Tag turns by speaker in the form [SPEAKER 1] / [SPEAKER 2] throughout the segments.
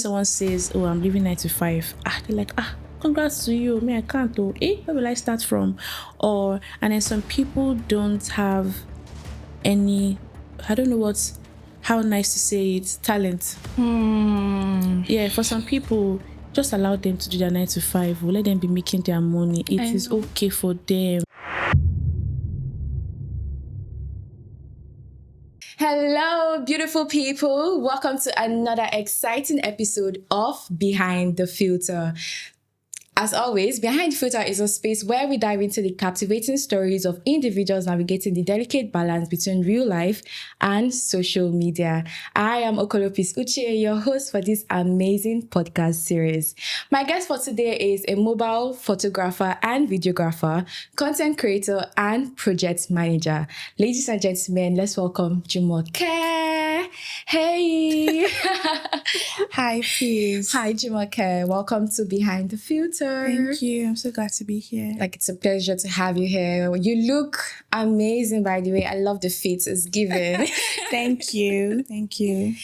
[SPEAKER 1] Someone says, oh, I'm leaving 9 to 5. They're like, congrats to you. Me, I can't. Where will I start from? And then some people don't have any, I don't know how nice to say it, talent. Yeah, for some people, just allow them to do their 9 to 5. We'll let them be making their money. It is okay for them.
[SPEAKER 2] Hello, beautiful people. Welcome to another exciting episode of Behind the Filter. As always, Behind the Filter is a space where we dive into the captivating stories of individuals navigating the delicate balance between real life and social media. I am Okolopis Uche, your host for this amazing podcast series. My guest for today is a mobile photographer and videographer, content creator, and project manager. Ladies and gentlemen, let's welcome Olajumoke. Hey!
[SPEAKER 1] Hi, please.
[SPEAKER 2] Hi, Olajumoke. Welcome to Behind the Filter.
[SPEAKER 1] Thank you. I'm so glad to be here.
[SPEAKER 2] It's a pleasure to have you here. You look amazing, by the way. I love the fit it's given.
[SPEAKER 1] Thank you. Thank you.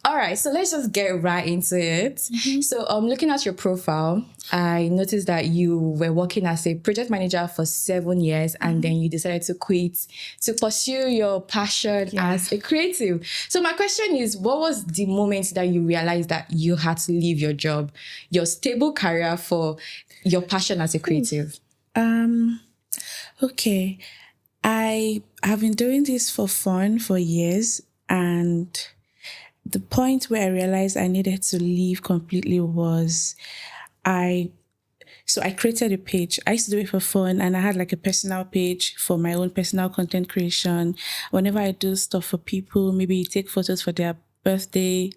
[SPEAKER 2] All right, so let's just get right into it. So looking at your profile, I noticed that you were working as a project manager for 7 years and then you decided to quit to pursue your passion as a creative. So my question is, what was the moment that you realized that you had to leave your job, your stable career, for your passion as a creative?
[SPEAKER 1] Okay. I have been doing this for fun for years, and the point where I realized I needed to leave completely was I created a page. I used to do it for fun, and I had a personal page for my own personal content creation. Whenever I do stuff for people, maybe take photos for their birthday,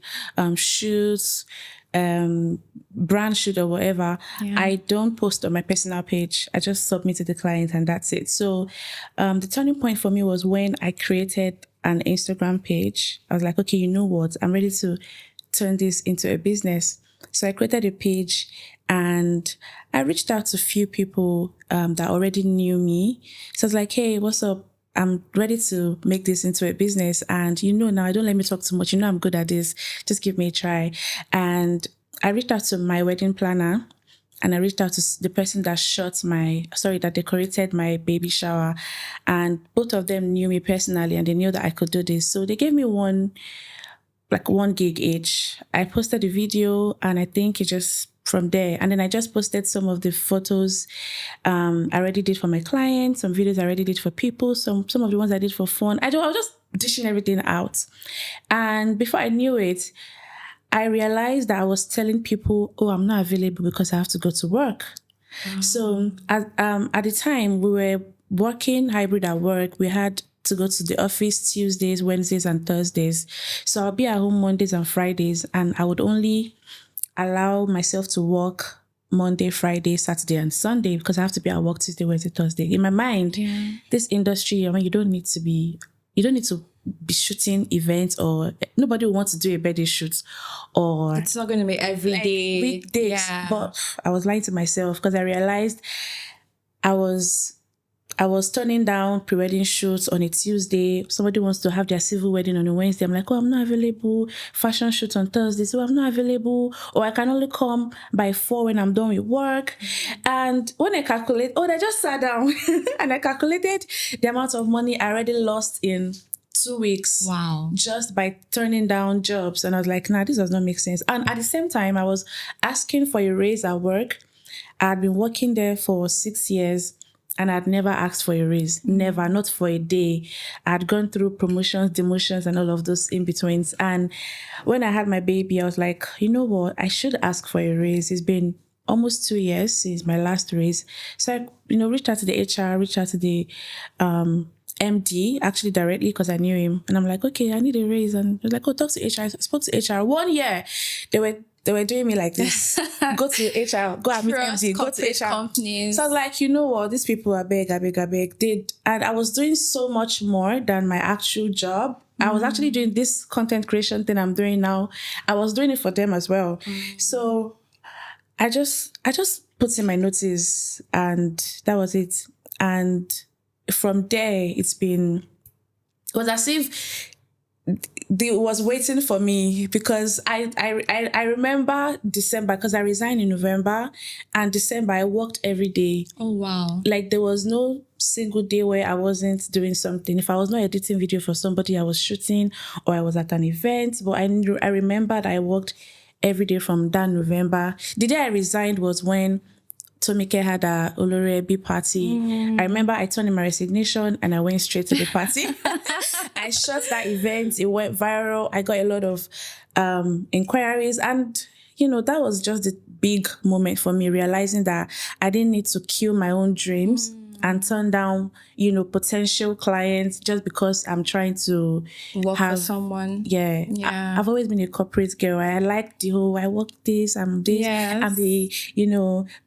[SPEAKER 1] shoots, brand shoot or whatever, I don't post on my personal page. I just submit to the client and that's it. So the turning point for me was when I created an Instagram page. I was like, okay, you know what? I'm ready to turn this into a business. So I created a page and I reached out to a few people that already knew me. So I was like, hey, what's up? I'm ready to make this into a business. And now don't let me talk too much. I'm good at this. Just give me a try. And I reached out to my wedding planner and I reached out to the person that decorated my baby shower. And both of them knew me personally and they knew that I could do this. So they gave me one gig each. I posted a video and I think it just from there. And then I just posted some of the photos I already did for my clients, some videos I already did for people, some of the ones I did for fun. I was just dishing everything out. And before I knew it, I realized that I was telling people, oh, I'm not available because I have to go to work. So at the time, we were working hybrid at work. We had to go to the office Tuesdays, Wednesdays, and Thursdays. So I'll be at home Mondays and Fridays, and I would only allow myself to work Monday, Friday, Saturday, and Sunday because I have to be at work Tuesday, Wednesday, Thursday. In my mind, this industry, you don't need to be shooting events, or nobody will want to do a birthday shoot, or
[SPEAKER 2] it's not going to be every day.
[SPEAKER 1] Weekdays. Yeah. But I was lying to myself because I realized I was turning down pre-wedding shoots on a Tuesday. Somebody wants to have their civil wedding on a Wednesday. I'm like, oh, I'm not available. Fashion shoot on Thursday, so I'm not available. Or I can only come by 4 when I'm done with work. And when I I just sat down and I calculated the amount of money I already lost in 2 weeks.
[SPEAKER 2] Wow.
[SPEAKER 1] Just by turning down jobs. And I was like, nah, this does not make sense. And at the same time, I was asking for a raise at work. I had been working there for 6 years. And I'd never asked for a raise. Never, not for a day. I'd gone through promotions, demotions, and all of those in-betweens. And when I had my baby, I was like, you know what? I should ask for a raise. It's been almost 2 years since my last raise. So I, reached out to the HR, reached out to the MD, actually directly because I knew him. And I'm like, okay, I need a raise. And he was like, oh, talk to HR. I spoke to HR. 1 year, they were doing me like this. Go to HR, go and meet MD, go to HR.
[SPEAKER 2] Companies.
[SPEAKER 1] So I was like, you know what? These people are big. And I was doing so much more than my actual job. I was actually doing this content creation thing I'm doing now. I was doing it for them as well. So I just put in my notice and that was it. And from there, it was as if they was waiting for me because I remember December, because I resigned in November, and December I worked every day.
[SPEAKER 2] Oh, wow.
[SPEAKER 1] Like there was no single day where I wasn't doing something. If I was not editing video for somebody, I was shooting or I was at an event. But I remember that I worked every day from that November. The day I resigned was when Tomike had a Olorebi party. I remember I turned in my resignation and I went straight to the party. I shot that event. It went viral. I got a lot of inquiries, and that was just the big moment for me, realizing that I didn't need to kill my own dreams and turn down, potential clients just because I'm trying to
[SPEAKER 2] Work for someone.
[SPEAKER 1] Yeah. I've always been a corporate girl. I like the whole, I work this, I'm this,
[SPEAKER 2] Yes.
[SPEAKER 1] I'm the,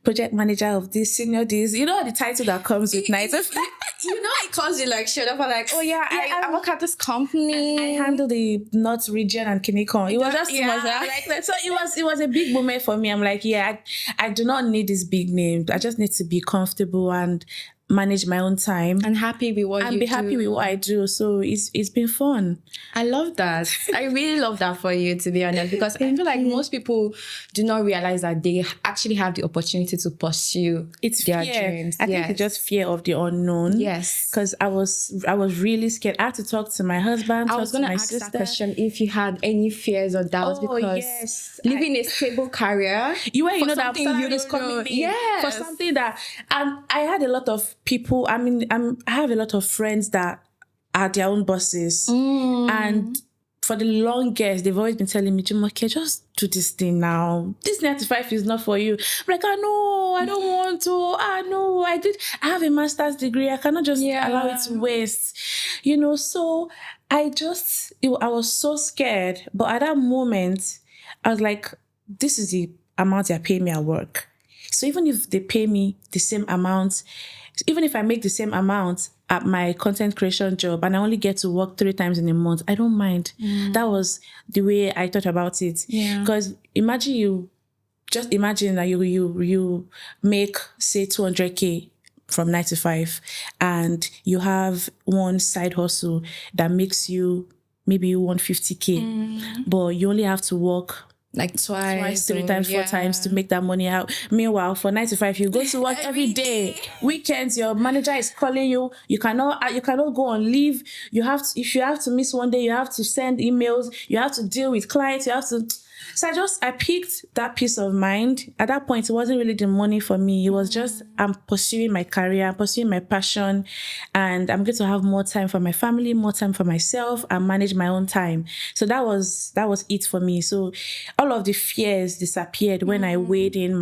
[SPEAKER 1] project manager of this, senior this, the title that comes with night.
[SPEAKER 2] It comes with like shut up and like, oh yeah, I work at this company.
[SPEAKER 1] I handle the North region and Kinikon. It was just too much. So it was a big moment for me. I'm like, I do not need this big name. I just need to be comfortable and manage my own time
[SPEAKER 2] and happy with what you do.
[SPEAKER 1] And be happy with what I do. So it's been fun.
[SPEAKER 2] I love that. I really love that for you, to be honest, because I feel like most people do not realize that they actually have the opportunity to pursue their dreams.
[SPEAKER 1] I think it's just fear of the unknown.
[SPEAKER 2] Yes.
[SPEAKER 1] Because I was really scared. I had to talk to my husband.
[SPEAKER 2] I was going to ask that question, if you had any fears or doubts, because living a stable career,
[SPEAKER 1] that salary is coming in for something that, and I had a lot of people. I mean, I have a lot of friends that are their own bosses, and for the longest, they've always been telling me, Jumoke, just do this thing now. This 9 to 5 is not for you. I'm like, I don't want to. I have a master's degree. I cannot just allow it to waste. So I was so scared. But at that moment, I was like, this is the amount they're paying me at work. So even if they pay me the same amount, even if I make the same amount at my content creation job and I only get to work 3 times in a month, I don't mind. That was the way I thought about it. Because imagine that you make, say, 200K from 9 to 5, and you have one side hustle that makes you maybe 150K, but you only have to work like twice, 3 times, 4 times to make that money out. Meanwhile, for 9 to 5, you go to work every day. Weekends, your manager is calling you. You cannot go on leave. If you have to miss one day, you have to send emails. You have to deal with clients. You have to. So I picked that peace of mind. At that point, it wasn't really the money for me. It was just, I'm pursuing my career, I'm pursuing my passion, and I'm going to have more time for my family, more time for myself, and manage my own time. So that was it for me. So all of the fears disappeared when I weighed in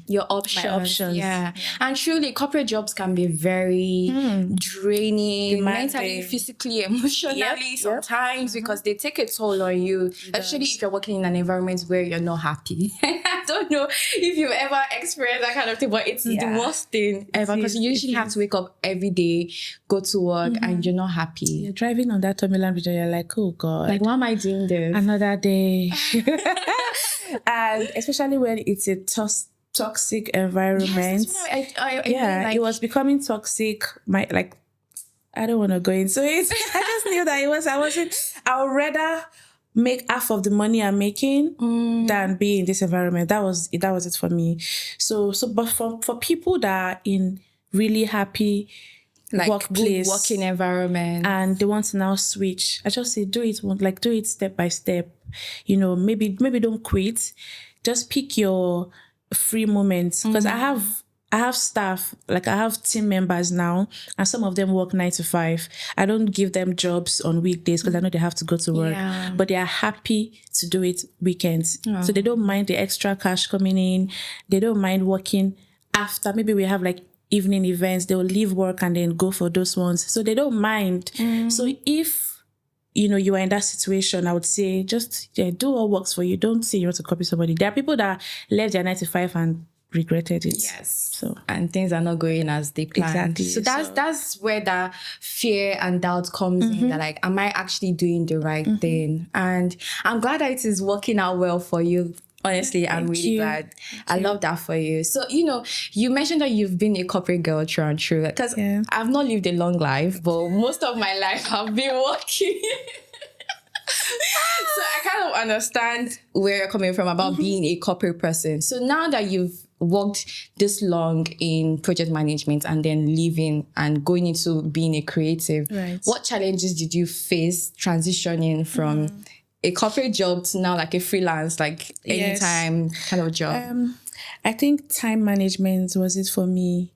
[SPEAKER 1] your options.
[SPEAKER 2] Yeah. And truly, corporate jobs can be very draining, mentally, physically, emotionally sometimes, because they take a toll on you, especially if you're working in an environment where you're not happy. I don't know if you've ever experienced that kind of thing, but it's the worst thing ever, because you usually have to wake up every day, go to work, and you're not happy.
[SPEAKER 1] You're driving on that Tomiland Bridge and you're like, oh God.
[SPEAKER 2] Like, why am I doing this?
[SPEAKER 1] Another day. And especially when it's a toxic environment. Yes, it was becoming toxic. I don't want to go into it. I just knew that I would rather make half of the money I'm making than be in this environment. That was it for me. But for people that are in really happy workplace,
[SPEAKER 2] good working environment,
[SPEAKER 1] and they want to now switch, I just say do it step by step. Maybe don't quit. Just pick your free moments, because I have staff, I have team members now, and some of them work 9 to 5. I don't give them jobs on weekdays because I know they have to go to work, but they are happy to do it weekends. So they don't mind the extra cash coming in. They don't mind working after. Maybe we have evening events. They'll leave work and then go for those ones. So they don't mind. So if you are in that situation, I would say just do what works for you. Don't say you want to copy somebody. There are people that left their 9 to 5 and regretted it.
[SPEAKER 2] Yes. And things are not going as they planned.
[SPEAKER 1] Exactly.
[SPEAKER 2] So that's where the fear and doubt comes in. That am I actually doing the right thing? And I'm glad that it is working out well for you. Honestly, I'm really glad. I love that for you. So, you mentioned that you've been a corporate girl through and through. Because I've not lived a long life, but most of my life I've been working. So I kind of understand where you're coming from about being a corporate person. So now that you've worked this long in project management and then leaving and going into being a creative,
[SPEAKER 1] Right.
[SPEAKER 2] what challenges did you face transitioning from a corporate job to now like a freelance, like
[SPEAKER 1] Yes.
[SPEAKER 2] anytime kind of job?
[SPEAKER 1] I think time management was it for me.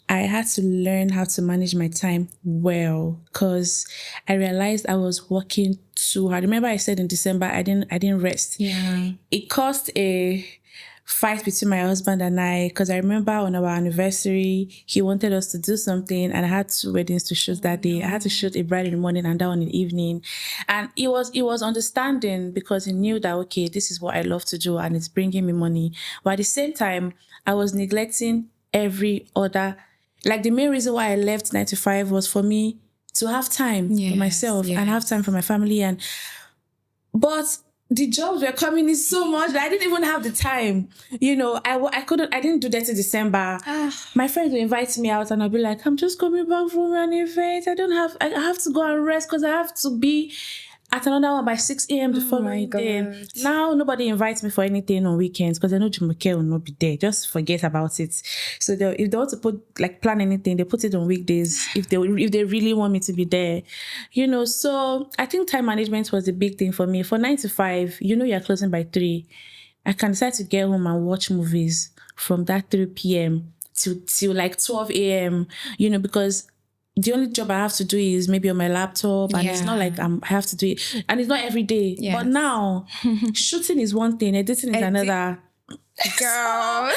[SPEAKER 1] I had to learn how to manage my time well because I realized I was working too hard. Remember I said in December I didn't rest.
[SPEAKER 2] Yeah.
[SPEAKER 1] It caused a fight between my husband and I because I remember on our anniversary he wanted us to do something and I had 2 weddings to shoot that day. I had to shoot a bride in the morning and that one in the evening, and it was understanding because he knew that okay, this is what I love to do and it's bringing me money, but at the same time I was neglecting every other. Like the main reason why I left 9 to 5 was for me to have time for myself and have time for my family, but the jobs were coming in so much that I didn't even have the time. You know, I didn't do that in December. My friends will invite me out and I'll be like, I'm just coming back from an event. I have to go and rest because I have to be at another one by 6 a.m. the following day. Now nobody invites me for anything on weekends because I know Jumoke will not be there. Just forget about it. So if they want to plan anything, they put it on weekdays if they really want me to be there. You know, so I think time management was the big thing for me. For 9 to 5, you know you're closing by 3. I can decide to get home and watch movies from that 3 p.m. till like 12 a.m. You know, because the only job I have to do is maybe on my laptop, and it's not like I have to do it, and it's not every day. Yes. But now, shooting is one thing, editing is another. Girl.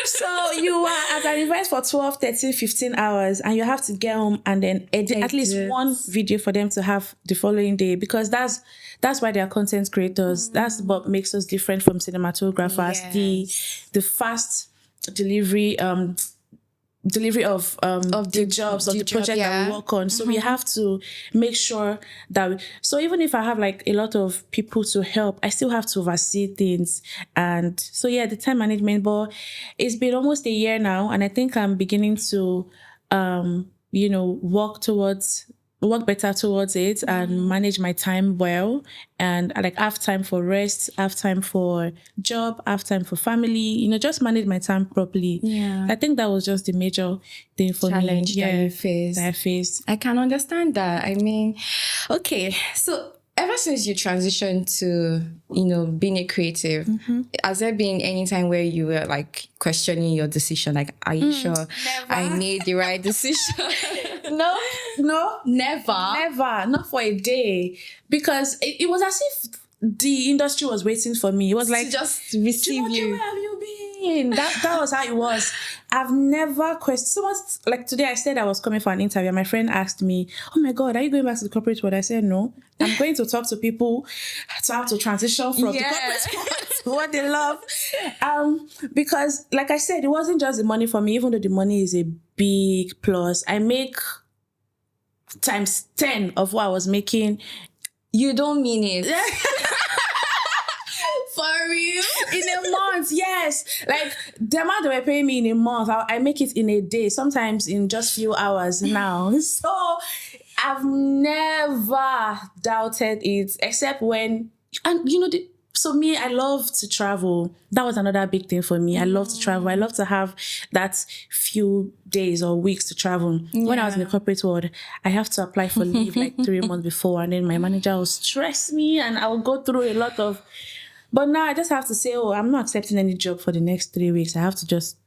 [SPEAKER 1] So you are at an event for 12, 13, 15 hours, and you have to get home and then edit at least one video for them to have the following day, because that's why they are content creators. That's what makes us different from cinematographers. Yes. The fast delivery of the jobs of the project that we work on. So we have to make sure that so even if I have like a lot of people to help, I still have to oversee things. And so the time management, but it's been almost a year now, and I think I'm beginning to work better towards it and manage my time well, and like have time for rest, have time for job, have time for family, just manage my time properly. I think that was just the major thing for
[SPEAKER 2] challenge
[SPEAKER 1] me.
[SPEAKER 2] That I faced. I can understand that. I mean, okay, so ever since you transitioned to, being a creative, has there been any time where you were like questioning your decision? Like, are you sure I made the right decision?
[SPEAKER 1] No,
[SPEAKER 2] never.
[SPEAKER 1] Not for a day, because it was as if the industry was waiting for me. It was like,
[SPEAKER 2] to just receive you.
[SPEAKER 1] Where have you been? That was how it was. I've never questioned. Someone, like today, I said I was coming for an interview. My friend asked me, "Oh my God, are you going back to the corporate world?" I said, "No, I'm going to talk to people to have to transition from the corporate world to what they love." Because, like I said, it wasn't just the money for me. Even though the money is a big plus, I make times 10 of what I was making.
[SPEAKER 2] You don't mean it. For real?
[SPEAKER 1] In a month, yes. Like the amount they were paying me in a month, I make it in a day, sometimes in just few hours now. So I've never doubted it, except when, and so me, I love to travel. That was another big thing for me. I love to travel. I love to have that few days or weeks to travel. When I was in the corporate world, I have to apply for leave like 3 months before, and then my manager will stress me and I will go through a lot of. But now I just have to say, I'm not accepting any job for the next 3 weeks. I have to just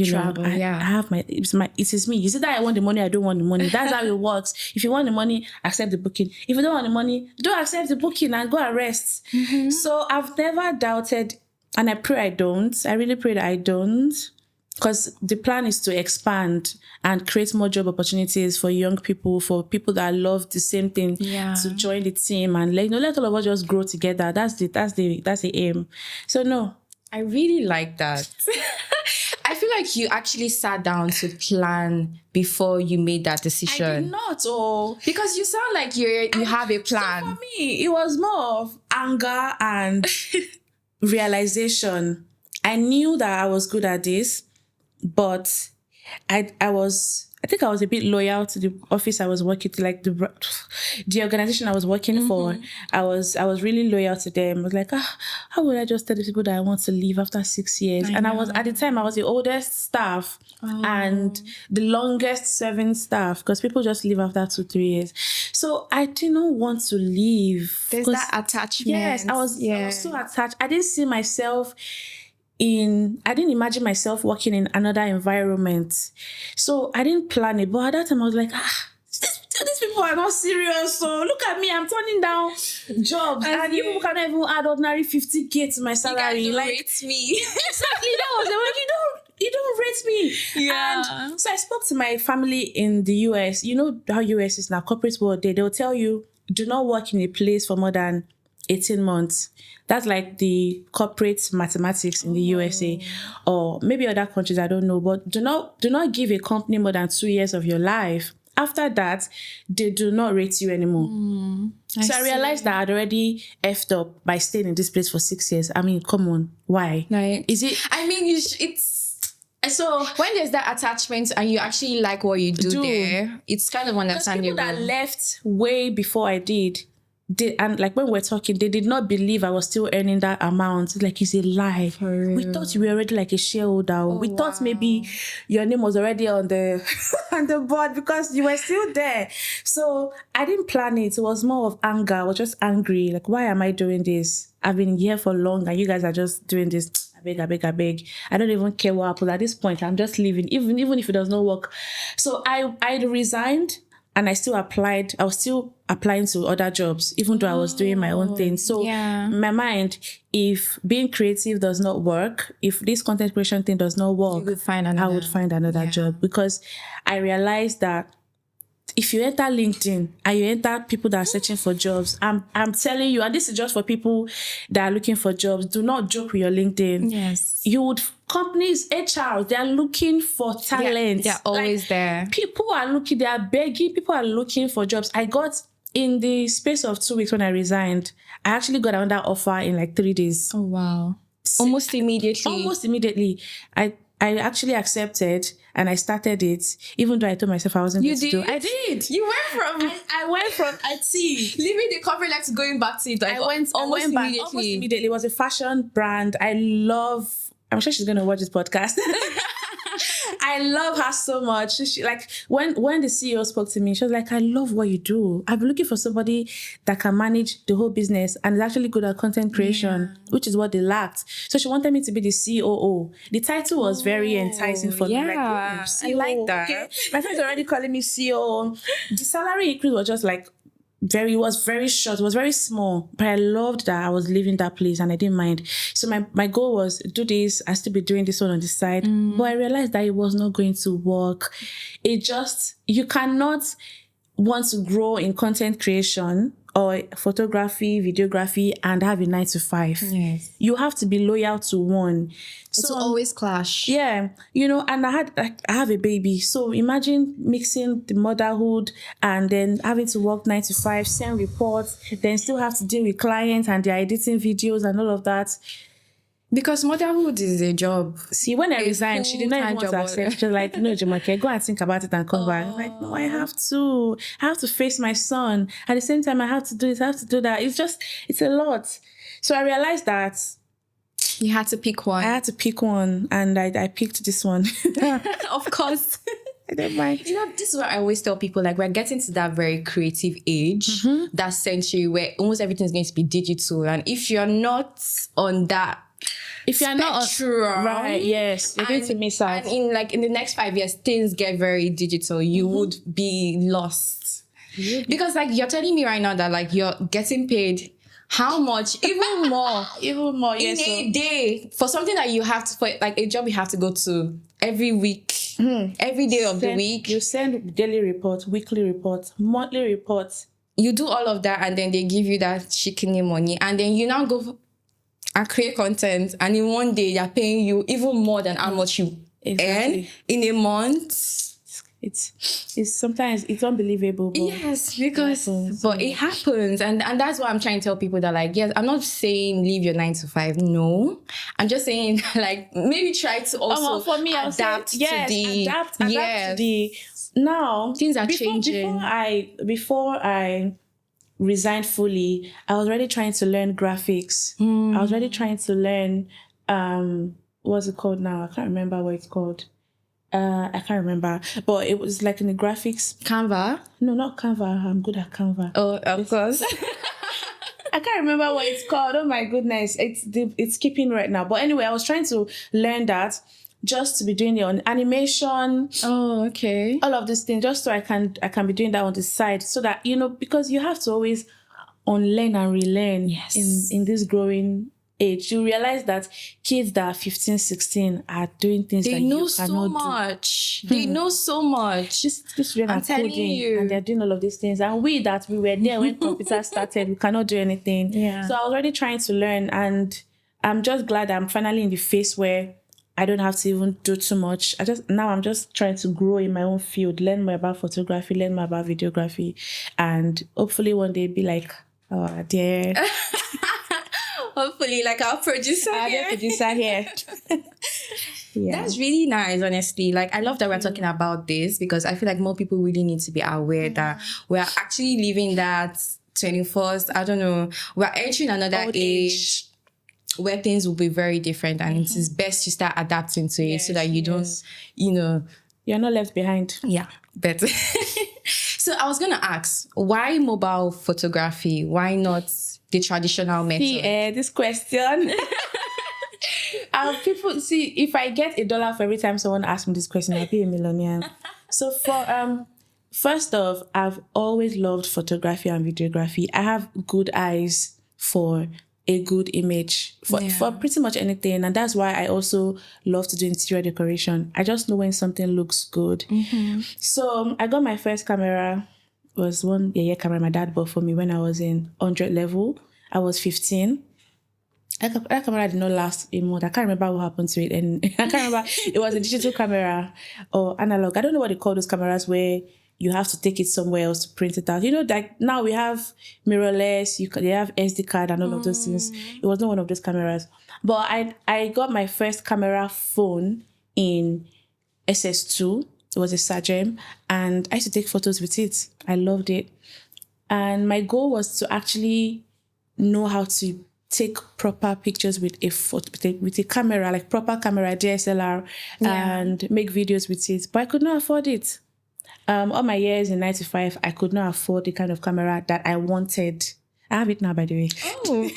[SPEAKER 1] travel. I have it is me. You see that I want the money, I don't want the money. That's how it works. If you want the money, accept the booking. If you don't want the money, don't accept the booking and go and rest. So I've never doubted, and I pray I don't. I really pray that I don't, because the plan is to expand and create more job opportunities for young people, for people that love the same thing, to join the team and let all of us just grow together. That's the aim. So no,
[SPEAKER 2] I really like that. I feel like you actually sat down to plan before you made that decision.
[SPEAKER 1] I did not,
[SPEAKER 2] because you sound like you have a plan.
[SPEAKER 1] So for me, it was more of anger and realization. I knew that I was good at this, but I was I think I was a bit loyal to the office I was working to, like the organization I was working for. I was really loyal to them. I was like, how would I just tell the people that I want to leave after 6 years? And I was, at the time, I was the oldest staff and the longest serving staff, because people just leave after 2-3 years. So I did not want to leave.
[SPEAKER 2] There's that attachment.
[SPEAKER 1] Yes, I was so attached. I didn't see myself I didn't imagine myself working in another environment. So I didn't plan it. But at that time I was like, these people are not serious. So look at me, I'm turning down jobs. And you people cannot even add ordinary 50K to my salary.
[SPEAKER 2] You guys
[SPEAKER 1] like,
[SPEAKER 2] rate me.
[SPEAKER 1] Exactly. That was like, you don't rate me.
[SPEAKER 2] Yeah.
[SPEAKER 1] And so I spoke to my family in the US. You know how US is now, corporate world. They'll tell you, do not work in a place for more than 18 months. That's like the corporate mathematics in the USA, or maybe other countries, I don't know. But do not give a company more than 2 years of your life. After that, they do not rate you anymore. I realized that I'd already effed up by staying in this place for 6 years. I mean, come on, why?
[SPEAKER 2] Like,
[SPEAKER 1] is it?
[SPEAKER 2] I mean, it's so when there's that attachment and you actually like what you do there, it's kind of understandable.
[SPEAKER 1] People that left way before I did. And like when we're talking, they did not believe I was still earning that amount. Like, it's a lie. We thought you were already like a shareholder. We thought maybe your name was already on the on the board because you were still there. So I didn't plan it. It was more of anger. I was just angry. Like, why am I doing this? I've been here for long and you guys are just doing this. I beg. I don't even care what happens at this point. I'm just leaving, even if it does not work. So I resigned. And I still applied. I was still applying to other jobs, even though I was doing my own thing. So in my mind, if being creative does not work, if this content creation thing does not work, I would find another job. Because I realized that if you enter LinkedIn and you enter people that are searching for jobs, I'm telling you, and this is just for people that are looking for jobs, do not joke with your LinkedIn.
[SPEAKER 2] Yes.
[SPEAKER 1] Companies, HR, they are looking for talent.
[SPEAKER 2] They're always there.
[SPEAKER 1] People are looking, they are begging, people are looking for jobs. I got, in the space of 2 weeks when I resigned, I actually got another offer in like 3 days.
[SPEAKER 2] Oh, wow. Almost immediately. I actually accepted and I started it, even though I told myself I wasn't going to do it. I did. You went from...
[SPEAKER 1] I went from IT.
[SPEAKER 2] Leaving the corporate life to going back to it. Like,
[SPEAKER 1] I went back almost immediately. It was a fashion brand. I'm sure she's going to watch this podcast. I love her so much. She like when the CEO spoke to me, she was like, I love what you do. I've been looking for somebody that can manage the whole business and is actually good at content creation, which is what they lacked. So she wanted me to be the COO. The title was very enticing for me. Like,
[SPEAKER 2] I like that.
[SPEAKER 1] Okay. My friends are already calling me COO. The salary increase was just like, was very short, it was very small, but I loved that I was leaving that place and I didn't mind. So my goal was do this, I still be doing this one on the side. But I realized that it was not going to work. You cannot want to grow in content creation or photography, videography, and have a 9-to-5.
[SPEAKER 2] Yes.
[SPEAKER 1] You have to be loyal to one.
[SPEAKER 2] So always clash.
[SPEAKER 1] Yeah. And I have a baby. So imagine mixing the motherhood and then having to work 9-to-5, send reports, then still have to deal with clients and they're editing videos and all of that.
[SPEAKER 2] Because motherhood is a job.
[SPEAKER 1] See, when I resigned, she did not even want to accept. She was like, no, Jumoke, go and think about it and come back. I'm like, no, I have to face my son. At the same time, I have to do this, I have to do that. It's a lot. So I realized that
[SPEAKER 2] you had to pick one.
[SPEAKER 1] I had to pick one, and I picked this one.
[SPEAKER 2] Of course.
[SPEAKER 1] I don't mind.
[SPEAKER 2] This is what I always tell people, like, we're getting to that very creative age, that century where almost everything is going to be digital. And if you're not on that, if you're not
[SPEAKER 1] right, yes, you're going to miss out.
[SPEAKER 2] And in the next 5 years, things get very digital. You would be lost. Because like you're telling me right now that like you're getting paid how much? Even more.
[SPEAKER 1] In
[SPEAKER 2] a day for something that you have to, for like a job you have to go to every week, every day of the week.
[SPEAKER 1] You send daily reports, weekly reports, monthly reports.
[SPEAKER 2] You do all of that, and then they give you that shikini money, and then you now go and create content, and in one day they're paying you even more than how much you earn in a month.
[SPEAKER 1] It's sometimes it's unbelievable. But
[SPEAKER 2] yes, but it happens, and that's why I'm trying to tell people that, like, yes, I'm not saying leave your 9-to-5. No, I'm just saying like maybe try to also
[SPEAKER 1] for me,
[SPEAKER 2] adapt to the
[SPEAKER 1] now
[SPEAKER 2] Things are changing.
[SPEAKER 1] Before I resigned fully, I was already trying to learn graphics. I was already trying to learn what's it called now? I can't remember what it's called. I can't remember, but it was like in the graphics.
[SPEAKER 2] Canva?
[SPEAKER 1] No, not Canva. I'm good at Canva.
[SPEAKER 2] Oh, of course.
[SPEAKER 1] I can't remember what it's called. Oh my goodness, it's skipping right now. But anyway, I was trying to learn that just to be doing it on animation.
[SPEAKER 2] Oh, okay.
[SPEAKER 1] All of these things, just so I can be doing that on the side, so that because you have to always unlearn and relearn.
[SPEAKER 2] Yes.
[SPEAKER 1] In this growing age, you realize that kids that are 15, 16 are doing things that you cannot
[SPEAKER 2] so much. They know so much.
[SPEAKER 1] This children are coding and they're doing all of these things. And we were there when computers started, we cannot do anything.
[SPEAKER 2] Yeah.
[SPEAKER 1] So I was already trying to learn, and I'm just glad I'm finally in the phase where I don't have to even do too much. I'm just trying to grow in my own field, learn more about photography, learn more about videography, and hopefully one day be like, oh dear.
[SPEAKER 2] Hopefully, like our producer
[SPEAKER 1] here. Yeah.
[SPEAKER 2] That's really nice, honestly. Like, I love that we're talking about this, because I feel like more people really need to be aware that we're actually living that 21st, I don't know, we're entering another age where things will be very different, and it is best to start adapting to it so that you don't,
[SPEAKER 1] you're not left behind.
[SPEAKER 2] Yeah, better. So I was going to ask, why mobile photography? Why not the traditional method?
[SPEAKER 1] See, this question. People see, if I get $1 for every time someone asks me this question, I'll be a millionaire. So for first off, I've always loved photography and videography. I have good eyes for a good image for pretty much anything, and that's why I also love to do interior decoration. I just know when something looks good. So I got my first camera. It was one camera my dad bought for me when I was in 100 level. I was 15. That camera did not last a month. I can't remember what happened to it, and I can't remember. It was a digital camera or analog. I don't know what they call those cameras where you have to take it somewhere else to print it out. Like now we have mirrorless, they have SD card and all of those things. It was not one of those cameras. But I got my first camera phone in SS2. It was a Sagem, and I used to take photos with it. I loved it. And my goal was to actually know how to take proper pictures with a camera, like proper camera, DSLR, and make videos with it. But I could not afford it. All my years in 95, I could not afford the kind of camera that I wanted. I have it now, by the way.
[SPEAKER 2] Oh.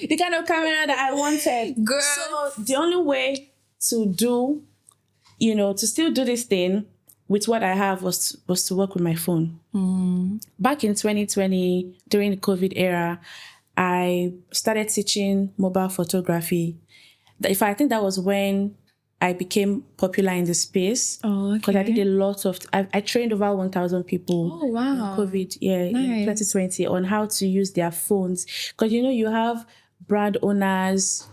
[SPEAKER 1] The kind of camera that I wanted.
[SPEAKER 2] Girl.
[SPEAKER 1] So the only way to do, to still do this thing with what I have was to work with my phone. Back in 2020, during the COVID era, I started teaching mobile photography. I think that was when I became popular in the space.
[SPEAKER 2] Oh, okay.
[SPEAKER 1] Because I did a lot of... I trained over 1,000 people.
[SPEAKER 2] Oh, wow.
[SPEAKER 1] In COVID, in
[SPEAKER 2] Nice.
[SPEAKER 1] 2020, on how to use their phones. Because, you have brand owners,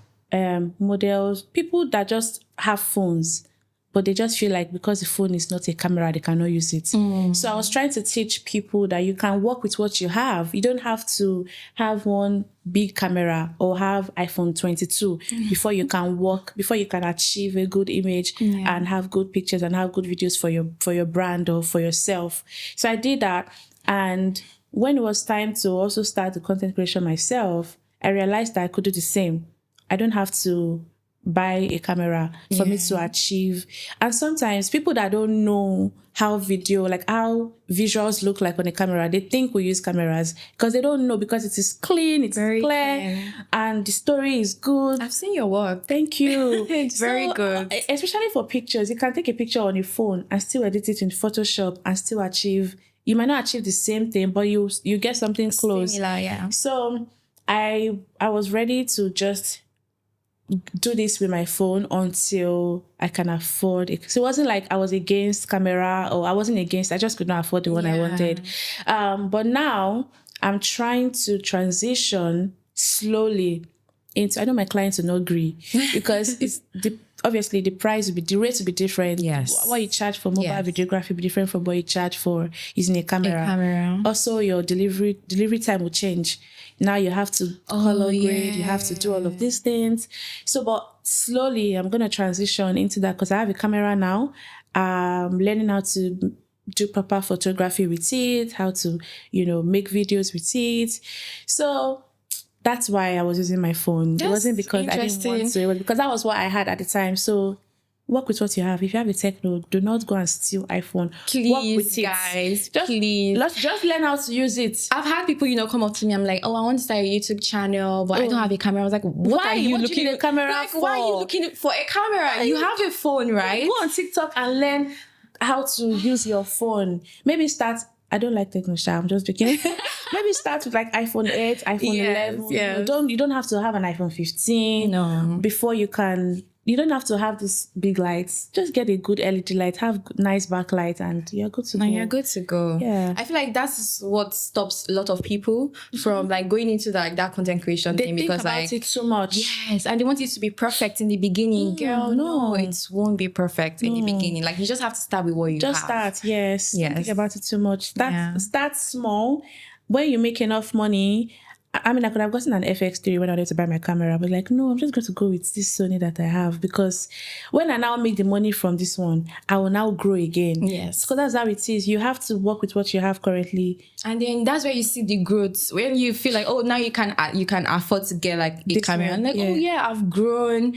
[SPEAKER 1] models, people that just have phones, but they just feel like because the phone is not a camera, they cannot use it. So I was trying to teach people that you can work with what you have. You don't have to have one big camera or have iPhone 22 before you can achieve a good image and have good pictures and have good videos for your brand or for yourself. So I did that. And when it was time to also start the content creation myself, I realized that I could do the same. I don't have to buy a camera for me to achieve. And sometimes people that don't know how visuals look like on a camera, they think we use cameras because they don't know, because it is clean, it's
[SPEAKER 2] Very
[SPEAKER 1] clear, and the story is good.
[SPEAKER 2] I've seen your work.
[SPEAKER 1] Thank you.
[SPEAKER 2] It's very good.
[SPEAKER 1] Especially for pictures, you can take a picture on your phone and still edit it in Photoshop and still achieve. You might not achieve the same thing, but you get something close.
[SPEAKER 2] Similar, yeah.
[SPEAKER 1] So I was ready to just do this with my phone until I can afford it. So it wasn't like I was against camera, or I just could not afford the one I wanted. But now I'm trying to transition slowly into, I know my clients will not agree because obviously the rate will be different.
[SPEAKER 2] Yes.
[SPEAKER 1] What you charge for mobile videography will be different from what you charge for using a camera. Also, your delivery time will change. Now you have to color grade, you have to do all of these things. So, but slowly I'm going to transition into that because I have a camera now learning how to do proper photography with it, how to, make videos with it. So that's why I was using my phone. It wasn't because I didn't want to. It was because that was what I had at the time. So work with what you have. If you have a techno, do not go and steal iPhone.
[SPEAKER 2] Please,
[SPEAKER 1] work with
[SPEAKER 2] guys,
[SPEAKER 1] please. Just learn how to use it.
[SPEAKER 2] I've had people, come up to me. I'm like, oh, I want to start a YouTube channel, but I don't have a camera. I was like, what are you looking at a camera for? Why are you looking for a camera? You have a phone, right?
[SPEAKER 1] Go on TikTok and learn how to use your phone. Maybe start. I don't like techno. I'm just joking. Maybe start with like iPhone 8, iPhone 11.
[SPEAKER 2] Yes.
[SPEAKER 1] You don't have to have an iPhone 15.
[SPEAKER 2] No.
[SPEAKER 1] Before you can. You don't have to have these big lights. Just get a good LED light, have nice backlight, and you're good to go.
[SPEAKER 2] And you're good to go.
[SPEAKER 1] Yeah.
[SPEAKER 2] I feel like that's what stops a lot of people from like going into that content creation thing, because
[SPEAKER 1] think about it so much.
[SPEAKER 2] Yes, and they want it to be perfect in the beginning. Girl, no, it won't be perfect in the beginning. Like you just have to start with what you have.
[SPEAKER 1] Just start, yes.
[SPEAKER 2] Yes.
[SPEAKER 1] Think about it too much. Start small. When you make enough money. I mean, I could have gotten an FX3 when I wanted to buy my camera, but like, no, I'm just going to go with this Sony that I have, because when I now make the money from this one, I will now grow again.
[SPEAKER 2] Yes.
[SPEAKER 1] So that's how it is. You have to work with what you have currently.
[SPEAKER 2] And then that's where you see the growth. When you feel like, oh, now you can afford to get like a camera. And like, oh yeah, I've grown.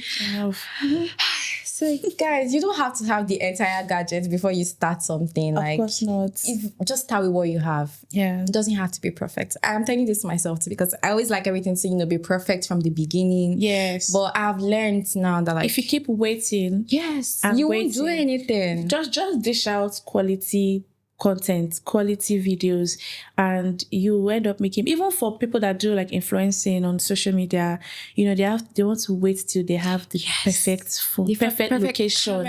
[SPEAKER 2] So guys, you don't have to have the entire gadget before you start something.
[SPEAKER 1] Of course not.
[SPEAKER 2] Just start with what you have.
[SPEAKER 1] Yeah.
[SPEAKER 2] It doesn't have to be perfect. I'm telling this to myself too, because I always like everything to, be perfect from the beginning.
[SPEAKER 1] Yes.
[SPEAKER 2] But I've learned now that like,
[SPEAKER 1] if you keep waiting.
[SPEAKER 2] Yes. You won't do anything.
[SPEAKER 1] Just dish out quality content, quality videos, and you end up making, even for people that do like influencing on social media, they want to wait till they have the perfect location.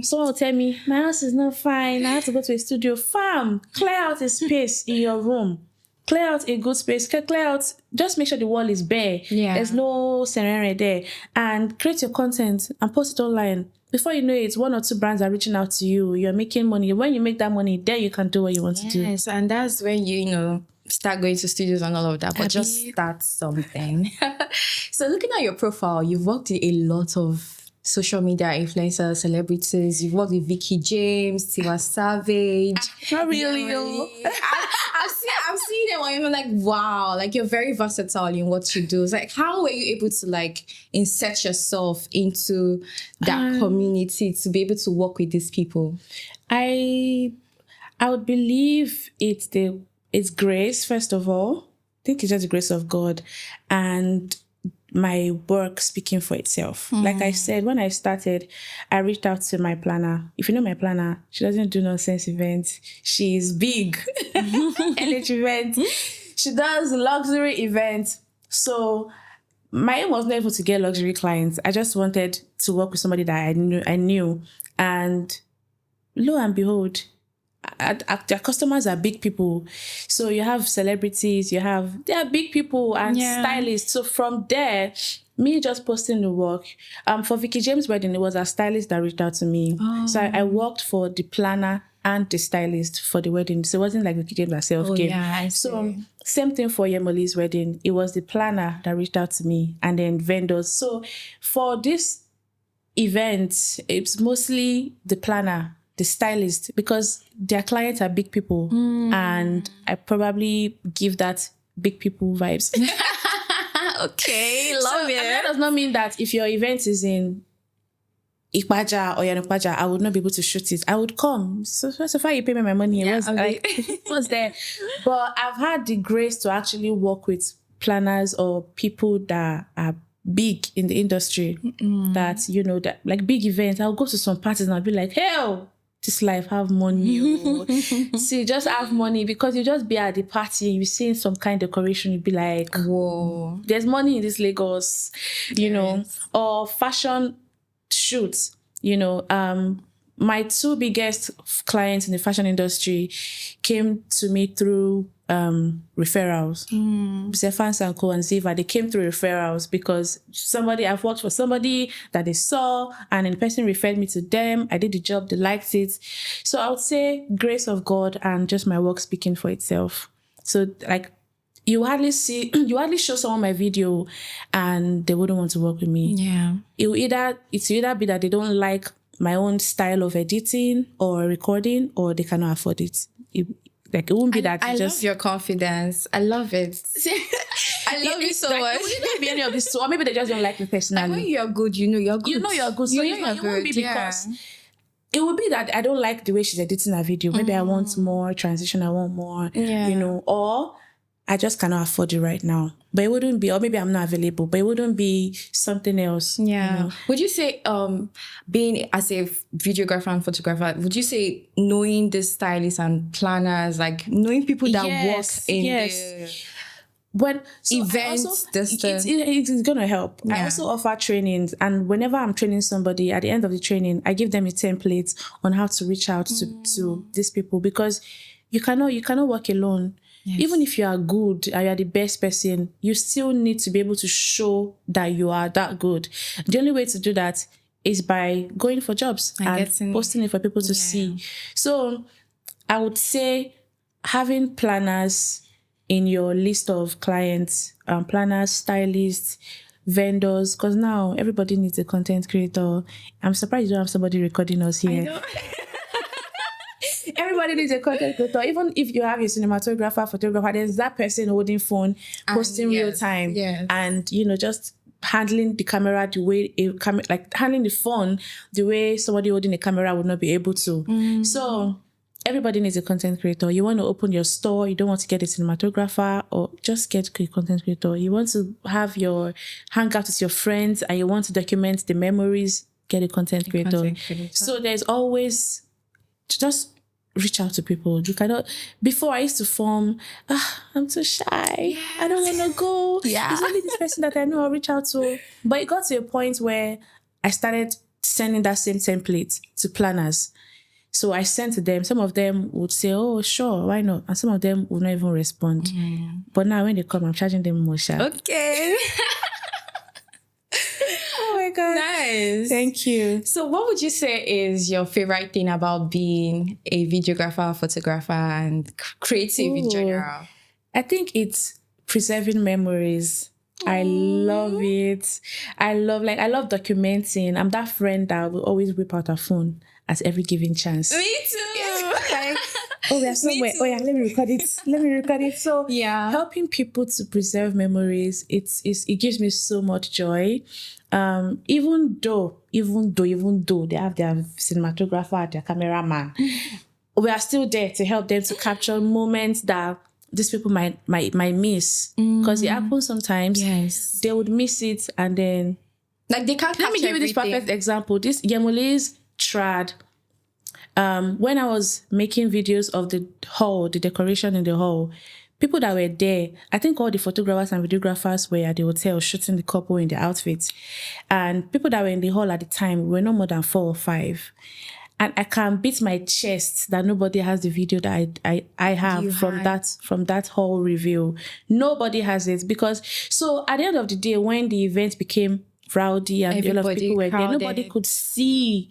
[SPEAKER 1] Someone will tell me, my house is not fine, I have to go to a studio. Fam, clear out a space in your room. Clear out a good space. Clear out, just make sure the wall is bare.
[SPEAKER 2] Yeah.
[SPEAKER 1] There's no scenario there. And create your content and post it online. Before you know it, 1 or 2 brands are reaching out to you. You're making money. When you make that money, then you can do what you want to do.
[SPEAKER 2] Yes, and that's when you start going to studios and all of that. But just start something. So looking at your profile, you've worked with a lot of social media influencers, celebrities. You've worked with Vicky James, Tiwa Savage.
[SPEAKER 1] Not really.
[SPEAKER 2] I'm seeing them and I'm like, wow, like you're very versatile in what you do. It's like, how were you able to like insert yourself into that community to be able to work with these people?
[SPEAKER 1] I would believe it's grace, first of all. I think it's just the grace of God and my work speaking for itself. Like I said, when I started, I reached out to my planner. If you know my planner, she doesn't do nonsense events. She's big. LH events. She does luxury events. So my aim was not able to get luxury clients. I just wanted to work with somebody that I knew. And lo and behold, their customers are big people. So you have celebrities, they are big people and stylists. So from there, me just posting the work. For Vicky James' wedding, it was a stylist that reached out to me. So I worked for the planner and the stylist for the wedding. So it wasn't like Vicky James herself came.
[SPEAKER 2] Yeah,
[SPEAKER 1] so same thing for Yemoli's wedding. It was the planner that reached out to me and then vendors. So for this event, it's mostly the planner, the stylist, because their clients are big people and I probably give that big people vibes.
[SPEAKER 2] Okay, love it.
[SPEAKER 1] That does not mean that if your event is in Ikpaja or Yanukpaja, I would not be able to shoot it. I would come. So far you pay me my money. What's there? But I've had the grace to actually work with planners or people that are big in the industry that, that like big events. I'll go to some parties and I'll be like, hell, this life have money. See, just have money, because you just be at the party, you see some kind of decoration, you'd be like,
[SPEAKER 2] whoa,
[SPEAKER 1] there's money in this Lagos, or fashion shoots, my 2 biggest clients in the fashion industry came to me through referrals. Zefans and Co and Ziva, they came through referrals because I've worked for somebody that they saw and the person referred me to them. I did the job, they liked it. So I would say grace of God and just my work speaking for itself. So like you hardly show someone my video and they wouldn't want to work with me.
[SPEAKER 2] Yeah.
[SPEAKER 1] It's either be that they don't like my own style of editing or recording, or they cannot afford it. It won't be that.
[SPEAKER 2] I love your confidence. I love it. I love you so much.
[SPEAKER 1] It wouldn't be any of this, or maybe they just don't like me personally.
[SPEAKER 2] And when you're good, you know you're good.
[SPEAKER 1] You know you're good. So it won't be because it would be that I don't like the way she's editing her video. Maybe I want more transition. I want more, or I just cannot afford it right now. But it wouldn't be, or maybe I'm not available, but it wouldn't be something else.
[SPEAKER 2] Yeah. Would you say, being as a videographer and photographer, would you say knowing the stylists and planners, like knowing people that work in the events,
[SPEAKER 1] it's going to help. I also offer trainings, and whenever I'm training somebody, at the end of the training, I give them a template on how to reach out to these people, because you cannot work alone. Yes. Even if you are good and you are the best person, you still need to be able to show that you are that good. The only way to do that is by going for jobs and posting it for people to see. So I would say having planners in your list of clients, planners, stylists, vendors, because now everybody needs a content creator. I'm surprised you don't have somebody recording us here. I know. Everybody needs a content creator. Even if you have a cinematographer, photographer, there's that person holding phone, posting real time, and just handling the camera the way handling the phone the way somebody holding a camera would not be able to. So everybody needs a content creator. You want to open your store, you don't want to get a cinematographer, or just get a content creator. You want to have your hangout with your friends and you want to document the memories, get a content creator. So there's always just reach out to people. You cannot. Before I used to form, I'm too shy. I don't want to go. It's only this person that I know I'll reach out to. But it got to a point where I started sending that same template to planners. So I sent to them. Some of them would say, "Oh, sure, why not?" And some of them would not even respond. But now when they come, I'm charging them more.
[SPEAKER 2] Okay.
[SPEAKER 1] Oh my God.
[SPEAKER 2] Nice.
[SPEAKER 1] Thank you.
[SPEAKER 2] So what would you say is your favorite thing about being a videographer, photographer, and creative in general?
[SPEAKER 1] I think it's preserving memories. I love it. I love documenting. I'm that friend that will always whip out her phone at every given chance.
[SPEAKER 2] Me too.
[SPEAKER 1] We are somewhere. Oh yeah, let me record it. So helping people to preserve memories, it gives me so much joy. Even though they have their cinematographer, their cameraman, we are still there to help them to capture moments that these people might miss, because it happens sometimes. Yes, they would miss it, and then
[SPEAKER 2] they can't.
[SPEAKER 1] Let me give you this perfect example. This Yemule's trad. When I was making videos of the hall, the decoration in the hall, people that were there, I think all the photographers and videographers were at the hotel shooting the couple in their outfits, and people that were in the hall at the time were no more than 4 or 5. And I can beat my chest that nobody has the video that I have from that whole review. Nobody has it, because so at the end of the day, when the event became rowdy and a lot of people were there, nobody could see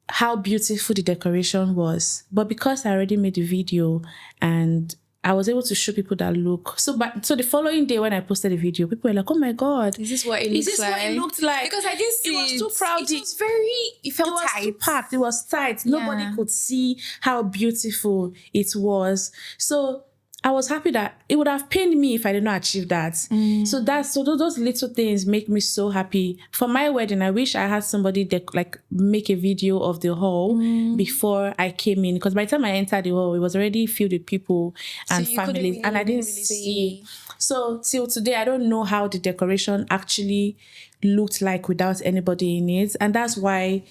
[SPEAKER 1] how beautiful the decoration was. But because I already made the video and I was able to show people that look. So the following day when I posted the video, people were like, "Oh my God,
[SPEAKER 2] is this what it looked like? Because I didn't see it.
[SPEAKER 1] It was too crowded.
[SPEAKER 2] It felt tight.
[SPEAKER 1] Too packed. It was tight. Nobody could see how beautiful it was. So I was happy that it would have pained me if I did not achieve that. So those little things make me so happy. For my wedding, I wish I had somebody that make a video of the hall before I came in, because by the time I entered the hall, it was already filled with people and families, and I didn't really see. So till today, I don't know how the decoration actually looked like without anybody in it, and that's why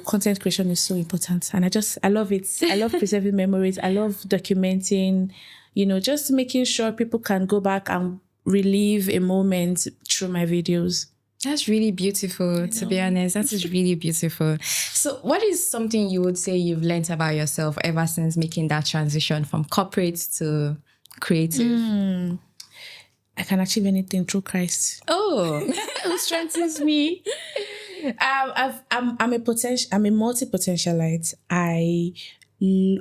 [SPEAKER 1] content creation is so important. And I love it. I love preserving memories. I love documenting, just making sure people can go back and relive a moment through my videos.
[SPEAKER 2] That's really beautiful, to be honest. That is really beautiful. So what is something you would say you've learned about yourself ever since making that transition from corporate to creative?
[SPEAKER 1] I can achieve anything through Christ.
[SPEAKER 2] Oh,
[SPEAKER 1] who strengthens me. I'm a multi-potentialite. I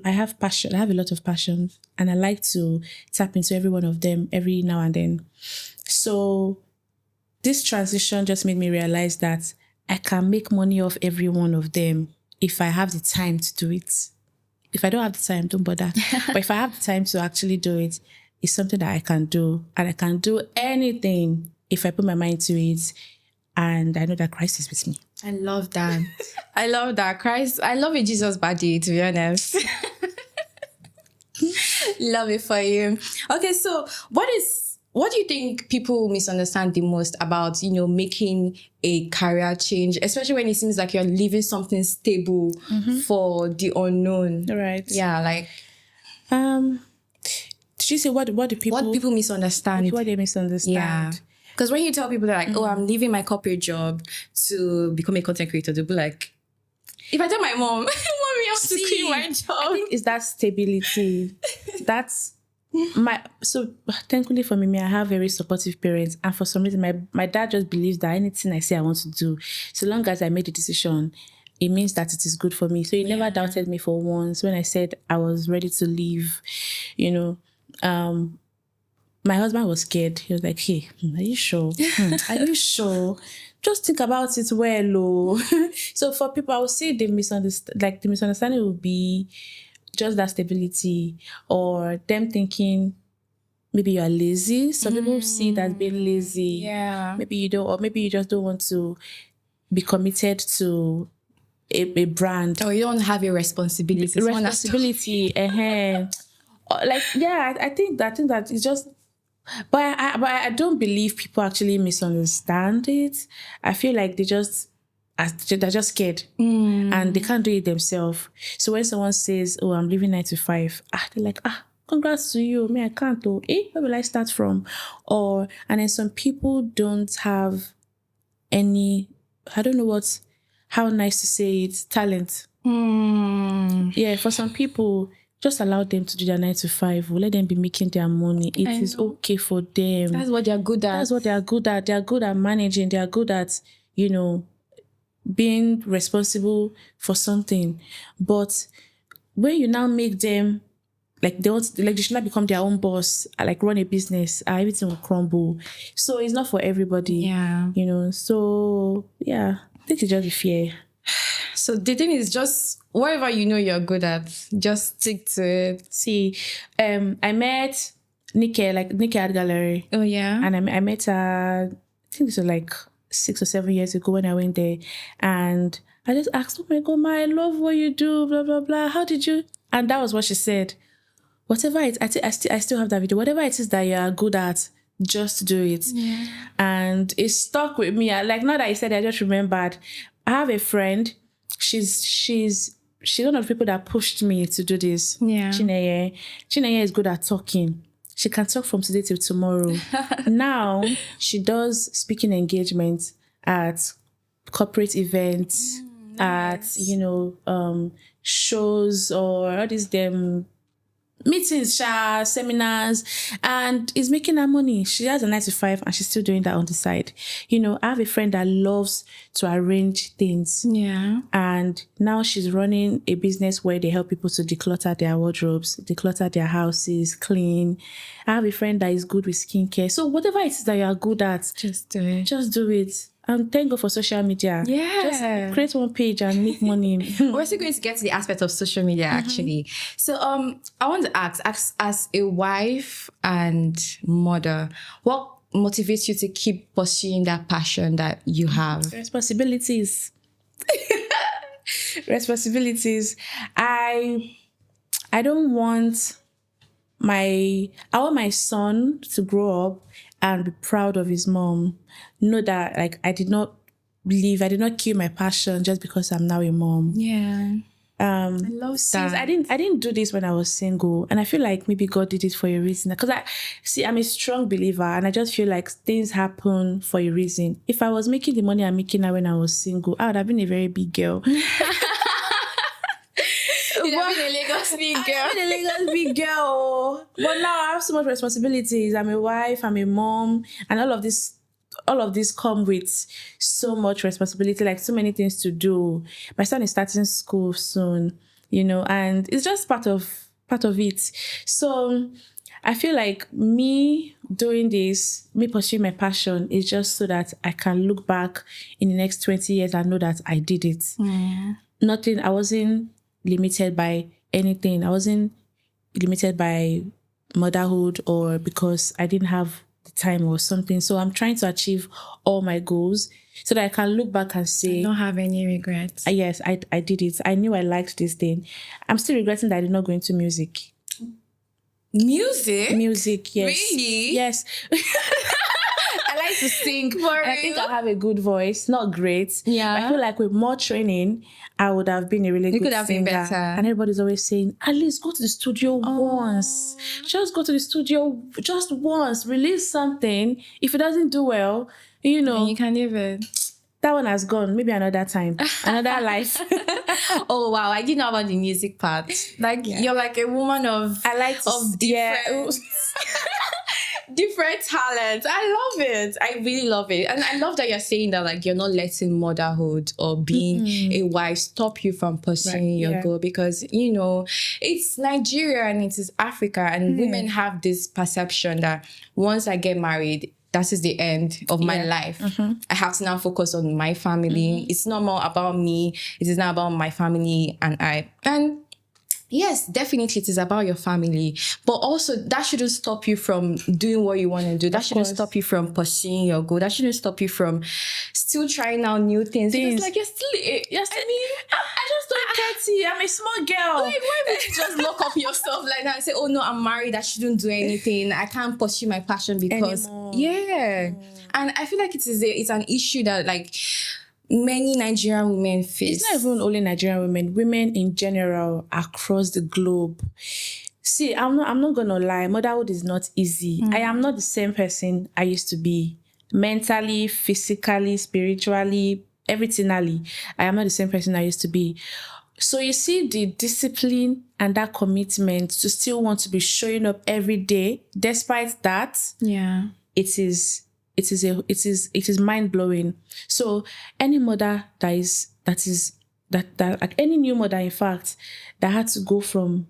[SPEAKER 1] have passion. I have a lot of passion, and I like to tap into every one of them every now and then. So this transition just made me realize that I can make money off every one of them if I have the time to do it. If I don't have the time, don't bother. But if I have the time to actually do it, it's something that I can do. And I can do anything if I put my mind to it. And I know that Christ is with me.
[SPEAKER 2] I love that. I love that. Christ, I love a Jesus body, to be honest. Love it for you. Okay, so what do you think people misunderstand the most about, making a career change, especially when it seems like you're leaving something stable for the unknown?
[SPEAKER 1] Right.
[SPEAKER 2] Yeah, like
[SPEAKER 1] did you say what do people
[SPEAKER 2] misunderstand?
[SPEAKER 1] What they misunderstand?
[SPEAKER 2] Yeah. Because when you tell people, they're like, oh, I'm leaving my corporate job to become a content creator, they'll be like, if I tell my mom, mommy, I have to quit my job.
[SPEAKER 1] I think it's that stability. That's so thankfully for me, I have very supportive parents. And for some reason, my dad just believes that anything I say I want to do, so long as I made the decision, it means that it is good for me. So he never doubted me for once when I said I was ready to leave, my husband was scared. He was like, hey, are you sure? Are you sure? Just think about it well, oh. So for people, I would say the misunderstanding would be just that stability, or them thinking maybe you are lazy. Some people see that being lazy.
[SPEAKER 2] Yeah.
[SPEAKER 1] Maybe you don't, or maybe you just don't want to be committed to a brand.
[SPEAKER 2] Or you don't have a responsibility.
[SPEAKER 1] Responsibility. I think that it's just. But I don't believe people actually misunderstand it. I feel like they're just scared and they can't do it themselves. So when someone says, oh, I'm leaving 9 to 5, they're like, congrats to you. Me, I can't. Where will I start from? And then some people don't have any, I don't know how nice to say it, talent. Yeah, for some people, just allow them to do their 9 to 5. We'll let them be making their money. It is okay for them.
[SPEAKER 2] That's what they're good at.
[SPEAKER 1] That's what they're good at. They're good at managing. They're good at, being responsible for something. But when you now make them, they should not become their own boss, run a business, everything will crumble. So it's not for everybody.
[SPEAKER 2] Yeah.
[SPEAKER 1] So yeah, I think it's just a fear.
[SPEAKER 2] So the thing is, just whatever you're good at, just stick to it.
[SPEAKER 1] See, I met Nikki Art Gallery.
[SPEAKER 2] Oh yeah.
[SPEAKER 1] And I met her, I think it was 6 or 7 years ago when I went there. And I just asked, oh my God, I love what you do, blah, blah, blah. How did you? And that was what she said. Whatever it is, I still have that video. Whatever it is that you are good at, just do it.
[SPEAKER 2] Yeah.
[SPEAKER 1] And it stuck with me. Now that I said it, I just remembered. I have a friend. She's one of the people that pushed me to do this.
[SPEAKER 2] Yeah.
[SPEAKER 1] Chineye is good at talking. She can talk from today till tomorrow. Now she does speaking engagements at corporate events, nice. At shows or all these meetings, seminars, and is making her money. She has a 9 to 5 and she's still doing that on the side. I have a friend that loves to arrange things.
[SPEAKER 2] Yeah.
[SPEAKER 1] And now she's running a business where they help people to declutter their wardrobes, declutter their houses, clean. I have a friend that is good with skincare. So whatever it is that you are good at,
[SPEAKER 2] just do it.
[SPEAKER 1] Just do it. And thank God for social media.
[SPEAKER 2] Yeah.
[SPEAKER 1] Just create one page and make money.
[SPEAKER 2] We're still going to get to the aspect of social media, actually. So I want to ask, as a wife and mother, what motivates you to keep pursuing that passion that you have?
[SPEAKER 1] Responsibilities. Responsibilities. I don't want I want my son to grow up and be proud of his mom. Know that I did not kill my passion just because I'm now a mom.
[SPEAKER 2] Yeah. I love that.
[SPEAKER 1] I didn't do this when I was single, and I feel like maybe God did it for a reason. Because I'm a strong believer, and I just feel like things happen for a reason. If I was making the money I'm making now when I was single, I would have been a very big girl.
[SPEAKER 2] You'd have been a Lagos big girl.
[SPEAKER 1] I've been a Lagos big girl. But now I have so much responsibilities. I'm a wife, I'm a mom, and all of this come with so much responsibility, so many things to do. My son is starting school soon, and it's just part of it. So I feel like me doing this, me pursuing my passion is just so that I can look back in the next 20 years and know that I did it. Nothing, I wasn't limited by anything. I wasn't limited by motherhood or because I didn't have the time or something. So I'm trying to achieve all my goals so that I can look back and say,
[SPEAKER 2] I don't have any regrets.
[SPEAKER 1] yes, I did it. I knew I liked this thing. I'm still regretting that I did not go into music. Music, yes.
[SPEAKER 2] Really?
[SPEAKER 1] Yes. I like to sing.
[SPEAKER 2] For
[SPEAKER 1] And I think I have a good voice. Not great.
[SPEAKER 2] Yeah.
[SPEAKER 1] But I feel like with more training, I would have been a really good
[SPEAKER 2] could have been
[SPEAKER 1] singer.
[SPEAKER 2] better.
[SPEAKER 1] And everybody's always saying, at least go to the studio once. Just go to the studio just once. Release something. If it doesn't do well, you know,
[SPEAKER 2] And you can leave it.
[SPEAKER 1] that one has gone. Maybe another time. Another life.
[SPEAKER 2] Oh wow, I didn't know about the music part. Like you're like a woman of
[SPEAKER 1] I like to
[SPEAKER 2] different different talents. I love it. I really love it. And I love that you're saying that like you're not letting motherhood or being a wife stop you from pursuing your goal, because you know it's Nigeria and it is Africa, and women have this perception that once I get married, that is the end of my life. I have to now focus on my family. It's not more about me. It is not about my family and I. And yes, definitely it is about your family. But also that shouldn't stop you from doing what you want to do. That shouldn't stop you from pursuing your goal. That shouldn't stop you from still trying out new things. Because like you're still I
[SPEAKER 1] just don't 30. I'm a small girl.
[SPEAKER 2] like, why would you just lock up yourself like that and say, oh no, I'm married, I shouldn't do anything, I can't pursue my passion because and I feel like it's an issue that like many Nigerian women face.
[SPEAKER 1] It's not even only Nigerian women in general across the globe. See, I'm not gonna lie, motherhood is not easy. I am not the same person I used to be. Mentally, physically, spiritually, everythingly. I am not the same person I used to be. So you see the discipline and that commitment to still want to be showing up every day. Despite that, it is mind blowing. So any mother that like any new mother, in fact, that had to go from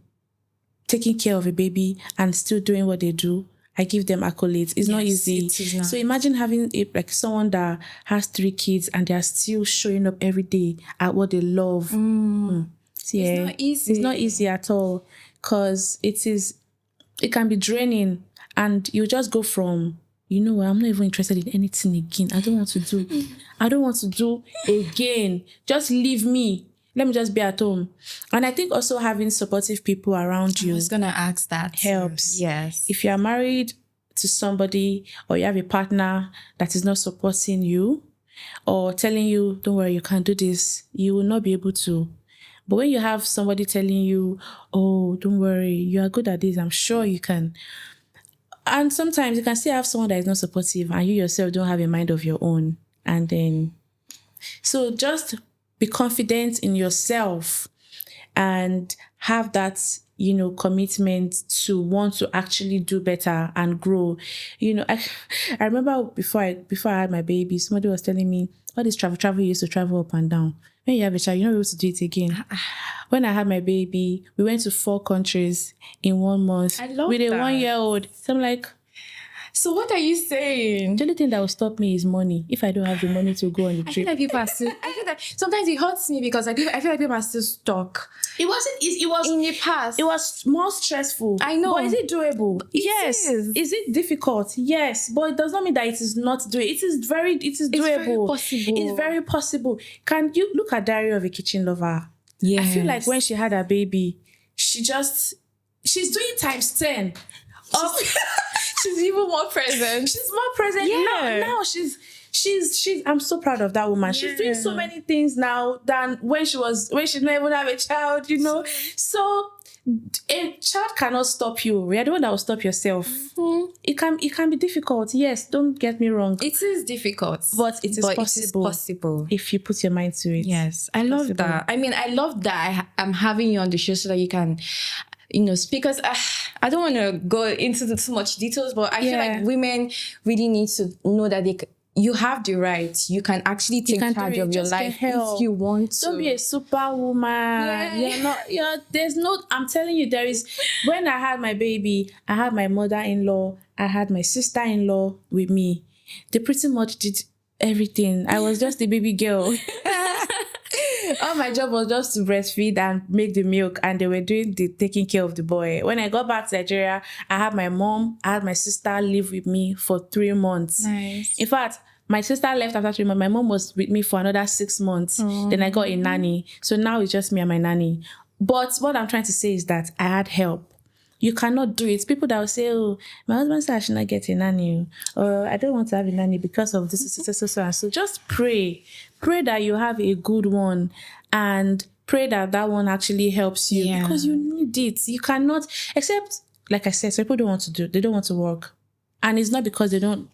[SPEAKER 1] taking care of a baby and still doing what they do, I give them accolades. It's not easy.
[SPEAKER 2] It is not.
[SPEAKER 1] So imagine having someone that has 3 kids and they are still showing up every day at what they love.
[SPEAKER 2] It's not easy.
[SPEAKER 1] It's not easy at all, because it can be draining, and you just go from, you know what, I'm not even interested in anything again. I don't want to do again. Just leave me. Let me just be at home. And I think also having supportive people around you.
[SPEAKER 2] I was going to ask that.
[SPEAKER 1] Helps.
[SPEAKER 2] Yes.
[SPEAKER 1] If you are married to somebody or you have a partner that is not supporting you or telling you, don't worry, you can't do this, you will not be able to. But when you have somebody telling you, oh, don't worry, you are good at this, I'm sure you can. And sometimes you can still have someone that is not supportive and you yourself don't have a mind of your own. And then, so just be confident in yourself and have that, commitment to want to actually do better and grow. I remember before I had my baby, somebody was telling me, all this travel, you used to travel up and down. When you have a child, you're not able to do it again. When I had my baby, we went to 4 countries in 1 month with a 1-year-old. So I'm like,
[SPEAKER 2] so what are you saying?
[SPEAKER 1] The only thing that will stop me is money. If I don't have the money to go on the trip.
[SPEAKER 2] I feel like people are still, sometimes it hurts me because I feel like people are still stuck.
[SPEAKER 1] It wasn't easy. It was
[SPEAKER 2] in the past.
[SPEAKER 1] It was more stressful.
[SPEAKER 2] I know.
[SPEAKER 1] But is it doable? Yes. Is it difficult? Yes. But it does not mean that it is not doable. It is doable.
[SPEAKER 2] It's very possible.
[SPEAKER 1] It's very possible. Can you look at Diary of a Kitchen Lover?
[SPEAKER 2] Yes.
[SPEAKER 1] I feel like when she had her baby, she's doing times 10.
[SPEAKER 2] She's even more present.
[SPEAKER 1] She's more present.
[SPEAKER 2] Yeah.
[SPEAKER 1] Now she's I'm so proud of that woman. Yeah. She's doing so many things now than when she didn't even have a child, So a child cannot stop you. You're the one that will stop yourself. Mm-hmm. It can be difficult. Yes, don't get me wrong.
[SPEAKER 2] It is difficult.
[SPEAKER 1] But it is possible.
[SPEAKER 2] It is possible.
[SPEAKER 1] If you put your mind to it.
[SPEAKER 2] Yes. I love that. I mean, I love that I'm having you on the show so that you can speak, because I don't want to go into too much details, but I feel like women really need to know that you have the right. You can actually take
[SPEAKER 1] can
[SPEAKER 2] charge
[SPEAKER 1] do it.
[SPEAKER 2] of your
[SPEAKER 1] Just get
[SPEAKER 2] life
[SPEAKER 1] help.
[SPEAKER 2] if you want to.
[SPEAKER 1] Don't be a superwoman. There's no, I'm telling you, there is, when I had my baby, I had my mother-in-law, I had my sister-in-law with me. They pretty much did everything. I was just a baby girl. All my job was just to breastfeed and make the milk, and they were doing the taking care of the boy. When I got back to Nigeria, I had my mom, I had my sister live with me for 3 months.
[SPEAKER 2] Nice.
[SPEAKER 1] In fact, my sister left after 3 months. My mom was with me for another 6 months. Then I got a nanny. So now it's just me and my nanny. But what I'm trying to say is that I had help. You cannot do it. People that will say, oh, my husband said I should not get a nanny, or I don't want to have a nanny because of this, so just pray. Pray that you have a good one, and pray that that one actually helps you, because you need it. You cannot, except, like I said, some people don't want to they don't want to work. And it's not because they can't,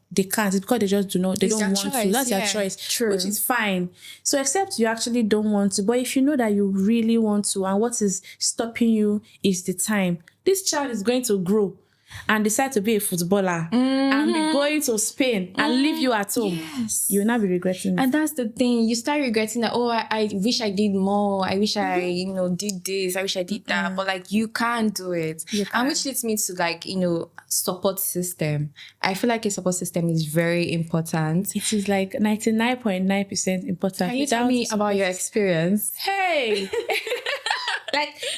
[SPEAKER 1] it's because they just don't want to. That's their choice.
[SPEAKER 2] True.
[SPEAKER 1] Which is fine. So except you actually don't want to, but if you know that you really want to, and what is stopping you is the time, this child is going to grow and decide to be a footballer and be going to Spain and leave you at home.
[SPEAKER 2] Yes.
[SPEAKER 1] You will not be regretting it.
[SPEAKER 2] And that's the thing. You start regretting that, oh, I wish I did more. I wish I, did this. I wish I did that. But like, you can't do it. And which leads me to like, support system. I feel like a support system is very important.
[SPEAKER 1] It is like 99.9% important.
[SPEAKER 2] Can you tell me about your experience?
[SPEAKER 1] Hey!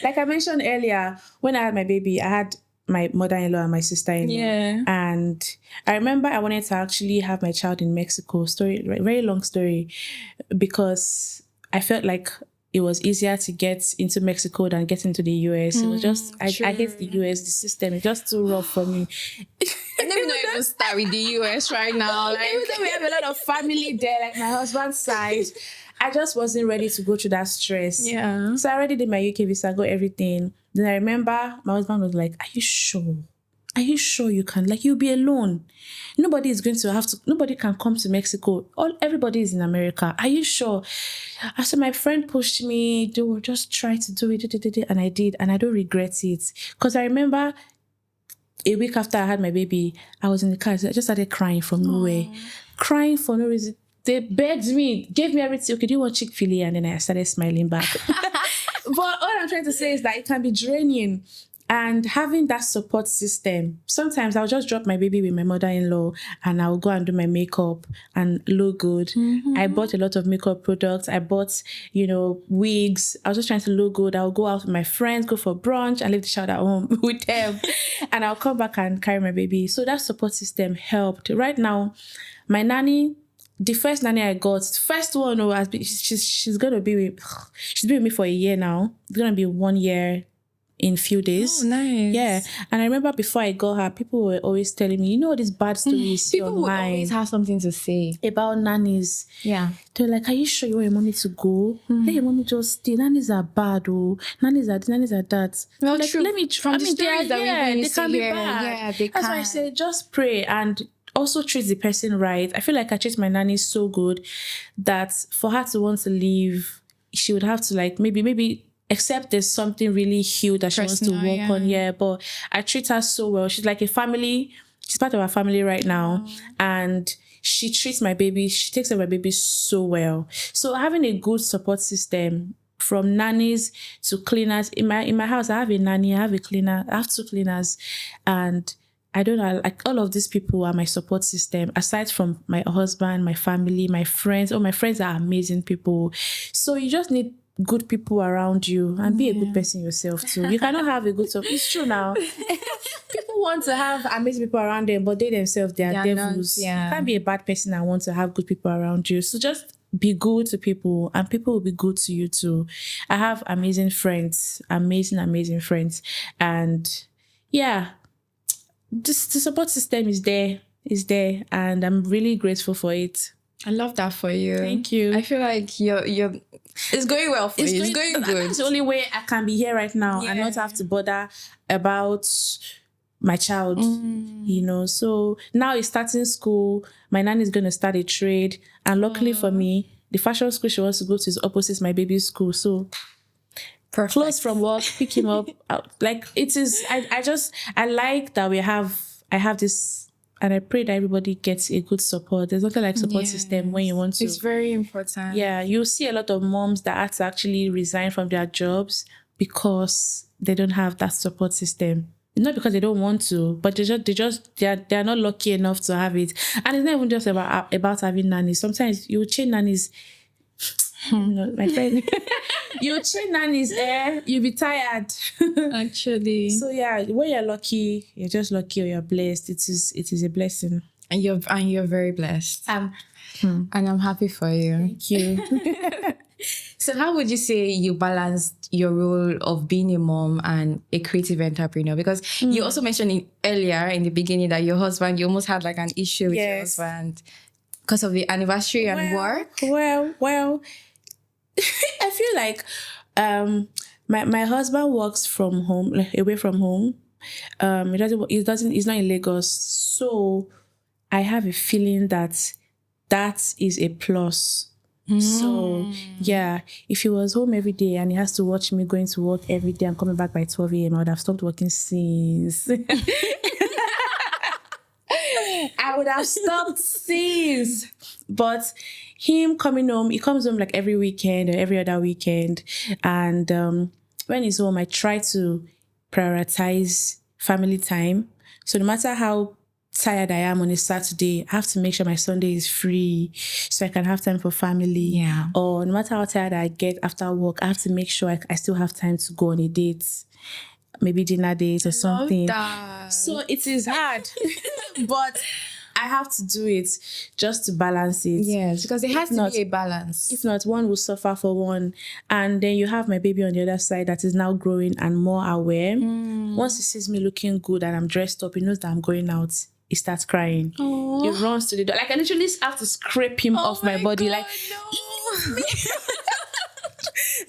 [SPEAKER 1] like I mentioned earlier, when I had my baby, I had my mother-in-law and my sister-in-law.
[SPEAKER 2] Yeah.
[SPEAKER 1] And I remember I wanted to actually have my child in Mexico. Very long story, because I felt like it was easier to get into Mexico than get into the US. It was just, I hate the US, the system. It's just too rough for me.
[SPEAKER 2] Let me not even start with the US right now. Like,
[SPEAKER 1] even though we have a lot of family there, like my husband's side, I just wasn't ready to go through that stress.
[SPEAKER 2] Yeah.
[SPEAKER 1] So I already did my UK visa, got everything. Then I remember my husband was like, are you sure? Are you sure you can? Like, you'll be alone. Nobody can come to Mexico. Everybody is in America. Are you sure? So my friend pushed me, just try to do it. And I did. And I don't regret it. Because I remember a week after I had my baby, I was in the car. I just started crying from nowhere. Crying for no reason. They begged me, gave me everything. Okay, do you want Chick-fil-A? And then I started smiling back. But all I'm trying to say is that it can be draining. And having that support system, sometimes I'll just drop my baby with my mother-in-law and I'll go and do my makeup and look good. I bought a lot of makeup products. I bought, wigs. I was just trying to look good. I'll go out with my friends, go for brunch and leave the child at home with them. And I'll come back and carry my baby. So that support system helped. Right now, my nanny, the first nanny I got, first one, she's going to be with me for a year now. It's going to be 1 year in few days.
[SPEAKER 2] Oh, nice.
[SPEAKER 1] Yeah. And I remember before I got her, people were always telling me, these bad stories
[SPEAKER 2] people
[SPEAKER 1] online.
[SPEAKER 2] Will always have something to say
[SPEAKER 1] about nannies.
[SPEAKER 2] Yeah.
[SPEAKER 1] They're like, are you sure you want your mommy to go? Let your mommy just stay. Nannies are bad, Nannies are this, nannies are that.
[SPEAKER 2] Well,
[SPEAKER 1] like,
[SPEAKER 2] true.
[SPEAKER 1] Let me
[SPEAKER 2] from the stories that we
[SPEAKER 1] they can be
[SPEAKER 2] hear,
[SPEAKER 1] bad.
[SPEAKER 2] Yeah, they
[SPEAKER 1] That's
[SPEAKER 2] can.
[SPEAKER 1] why I say just pray and also treat the person right. I feel like I treat my nanny so good that for her to want to leave, she would have to maybe except there's something really huge that she wants to work on. Yeah, but I treat her so well. She's like a family. She's part of our family right now. And she treats my baby. She takes care of my baby so well. So having a good support system, from nannies to cleaners. In my house, I have a nanny, I have a cleaner, I have 2 cleaners. And I don't know, like all of these people are my support system, aside from my husband, my family, my friends. My friends are amazing people. So you just need good people around you and be a good person yourself too. You cannot have a good support. It's true now. People want to have amazing people around them, but they themselves, they are devils. You can't be a bad person and want to have good people around you. So just be good to people and people will be good to you too. I have amazing friends, amazing friends. And yeah, the support system is there, and I'm really grateful for it.
[SPEAKER 2] I love that for you.
[SPEAKER 1] Thank you.
[SPEAKER 2] I feel like you're it's going well for you. It's going good.
[SPEAKER 1] That's the only way I can be here right now and not have to bother about my child, So now he's starting school. My nanny is going to start a trade. And luckily for me, the fashion school she wants to go to is opposite my baby's school. So
[SPEAKER 2] perfect.
[SPEAKER 1] Close from work, pick him up. Like it is, I like that I have this And I pray that everybody gets a good support. There's nothing like support system when you want to.
[SPEAKER 2] It's very important.
[SPEAKER 1] Yeah, you see a lot of moms that had to actually resign from their jobs because they don't have that support system. Not because they don't want to, but they're not lucky enough to have it. And it's not even just about having nannies. Sometimes you change nannies. My friend, you change nannies, you'll be tired.
[SPEAKER 2] Actually.
[SPEAKER 1] So yeah, when you're lucky, you're just lucky or you're blessed. It is a blessing.
[SPEAKER 2] And you're very blessed. And I'm happy for you.
[SPEAKER 1] Thank you.
[SPEAKER 2] So how would you say you balanced your role of being a mom and a creative entrepreneur? Because you also mentioned it earlier in the beginning that you almost had like an issue with your husband because of the anniversary and work.
[SPEAKER 1] Well, I feel like my husband works from home, like away from home. He's not in Lagos. So I have a feeling that is a plus. So yeah, if he was home every day and he has to watch me going to work every day and coming back by 12 a.m., I would have stopped working since. I would have stopped since. But him coming home, he comes home like every weekend or every other weekend. And when he's home, I try to prioritize family time. So no matter how tired I am on a Saturday, I have to make sure my Sunday is free so I can have time for family.
[SPEAKER 2] Yeah.
[SPEAKER 1] Or no matter how tired I get after work, I have to make sure I still have time to go on a date, maybe dinner date or something.
[SPEAKER 2] That.
[SPEAKER 1] So it is hard, but I have to do it just to balance it.
[SPEAKER 2] Yes, because it has to be a balance.
[SPEAKER 1] If not, one will suffer for one. And then you have my baby on the other side that is now growing and more aware. Once he sees me looking good and I'm dressed up, he knows that I'm going out. He starts crying.
[SPEAKER 2] Aww.
[SPEAKER 1] He runs to the door. Like I literally have to scrape him off my body.
[SPEAKER 2] God,
[SPEAKER 1] like,
[SPEAKER 2] no.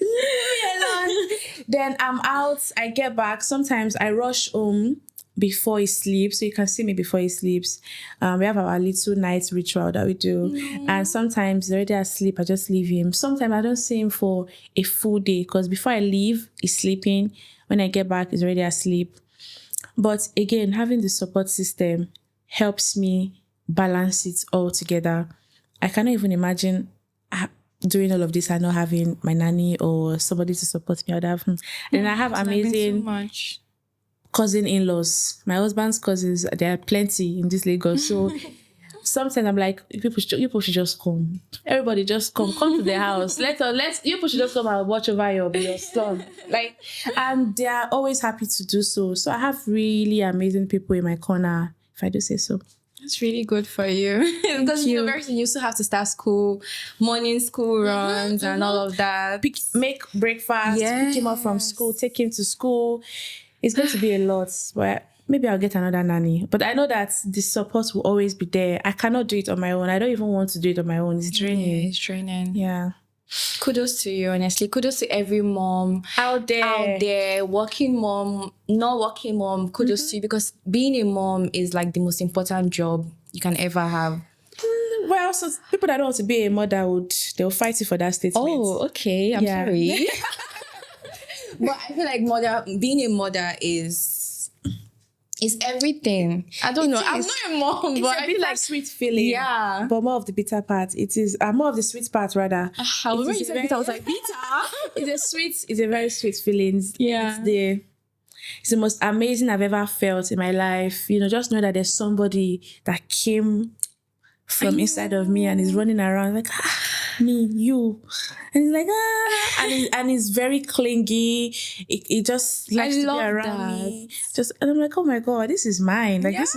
[SPEAKER 1] leave me alone. Then I'm out. I get back. Sometimes I rush home before he sleeps. So you can see me before he sleeps. We have our little night ritual that we do. And sometimes he's already asleep. I just leave him. Sometimes I don't see him for a full day because before I leave, he's sleeping. When I get back, he's already asleep. But again, having the support system helps me balance it all together. I cannot even imagine doing all of this and not having my nanny or somebody to support me. And I have amazing cousin-in-laws. My husband's cousins, there are plenty in this Lagos. So sometimes I'm like, people should just come. Everybody just come to the house. You should just come and watch over your son. And they are always happy to do so. So I have really amazing people in my corner, if I do say so.
[SPEAKER 2] That's really good for you. Because university, you still have to start school, morning school runs and all of that.
[SPEAKER 1] Make breakfast, pick him up from school, take him to school. It's going to be a lot, but maybe I'll get another nanny. But I know that the support will always be there. I cannot do it on my own. I don't even want to do it on my own. It's draining.
[SPEAKER 2] Yeah, it's draining.
[SPEAKER 1] Yeah.
[SPEAKER 2] Kudos to you, honestly. Kudos to every mom
[SPEAKER 1] out there,
[SPEAKER 2] working mom, not working mom. Kudos to you, because being a mom is like the most important job you can ever have.
[SPEAKER 1] Well, so people that don't want to be a mother they'll fight you for that statement.
[SPEAKER 2] Oh, okay. I'm sorry. But I feel like being a mother is everything. I don't know. I'm not a mom, but I feel like
[SPEAKER 1] sweet feeling.
[SPEAKER 2] Yeah.
[SPEAKER 1] But more of the bitter part. It is more of the sweet part rather.
[SPEAKER 2] When you said bitter, I was like, bitter?
[SPEAKER 1] It's a very sweet feeling.
[SPEAKER 2] Yeah.
[SPEAKER 1] It's the most amazing I've ever felt in my life. Just know that there's somebody that came from inside of me and is running around like, me, you. And he's like, and he's very clingy. It just likes to be around me. And I'm like, oh my God, this is mine. Like this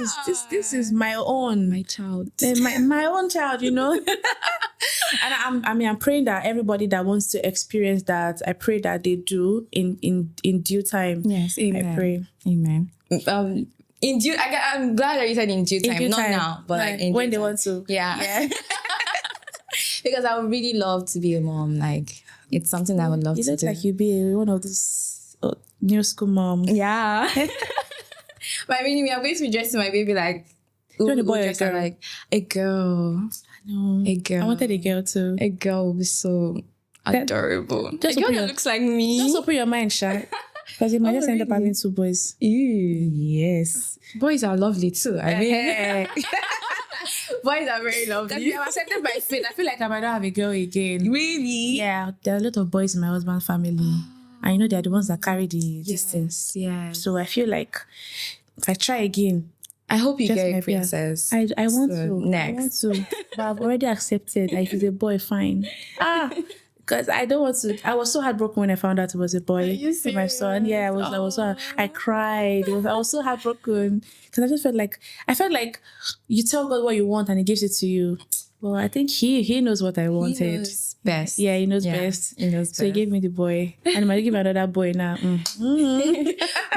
[SPEAKER 1] is my own.
[SPEAKER 2] My child.
[SPEAKER 1] My own child, And I'm praying that everybody that wants to experience that, I pray that they do in due time.
[SPEAKER 2] Yes, amen.
[SPEAKER 1] I pray.
[SPEAKER 2] Amen. I'm glad that you said in due time, not now, but like
[SPEAKER 1] when they want to.
[SPEAKER 2] Yeah. Because I would really love to be a mom. Like, it's something I would love to do.
[SPEAKER 1] You look like you'd be one of these new school moms.
[SPEAKER 2] Yeah. But I mean, I'm going to be dressing my baby like...
[SPEAKER 1] You want a boy or a girl?
[SPEAKER 2] Like, a girl.
[SPEAKER 1] I know.
[SPEAKER 2] A girl.
[SPEAKER 1] I wanted a girl too.
[SPEAKER 2] A girl would be so adorable. A girl that looks like me.
[SPEAKER 1] Just open your mind, Sha. Because he might
[SPEAKER 2] Oh,
[SPEAKER 1] just end up
[SPEAKER 2] really?
[SPEAKER 1] having 2 boys.
[SPEAKER 2] Ew.
[SPEAKER 1] Yes.
[SPEAKER 2] Boys are lovely too. I mean, boys are very lovely.
[SPEAKER 1] I've accepted my fate. I feel like I might not have a girl again.
[SPEAKER 2] Really?
[SPEAKER 1] Yeah, there are a lot of boys in my husband's family. And they're the ones that carry the distance.
[SPEAKER 2] Yes.
[SPEAKER 1] So I feel like if I try again,
[SPEAKER 2] I hope you get a
[SPEAKER 1] yeah,
[SPEAKER 2] princess.
[SPEAKER 1] I want
[SPEAKER 2] So,
[SPEAKER 1] to.
[SPEAKER 2] next.
[SPEAKER 1] I want to. But I've already accepted. If he's a boy, fine. Because I don't want to. I was so heartbroken when I found out it was a boy for my son. Yeah, I cried. I was so heartbroken because I just felt like you tell God what you want and He gives it to you. Well, I think He knows what I wanted.
[SPEAKER 2] He knows best.
[SPEAKER 1] Yeah, He knows best.
[SPEAKER 2] He knows
[SPEAKER 1] So He gave me the boy, and He might give me another boy now.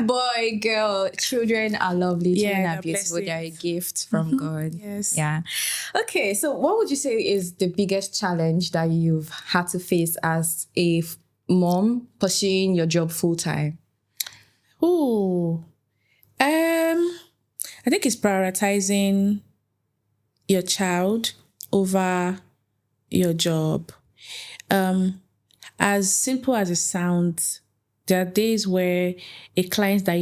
[SPEAKER 2] Boy, girl, children are lovely. Children are
[SPEAKER 1] God
[SPEAKER 2] beautiful.
[SPEAKER 1] bless
[SPEAKER 2] They are a gift from God.
[SPEAKER 1] Yes.
[SPEAKER 2] Yeah. Okay, so what would you say is the biggest challenge that you've had to face as a mom pursuing your job full time?
[SPEAKER 1] Oh, I think it's prioritizing your child over your job. As simple as it sounds, there are days where a client that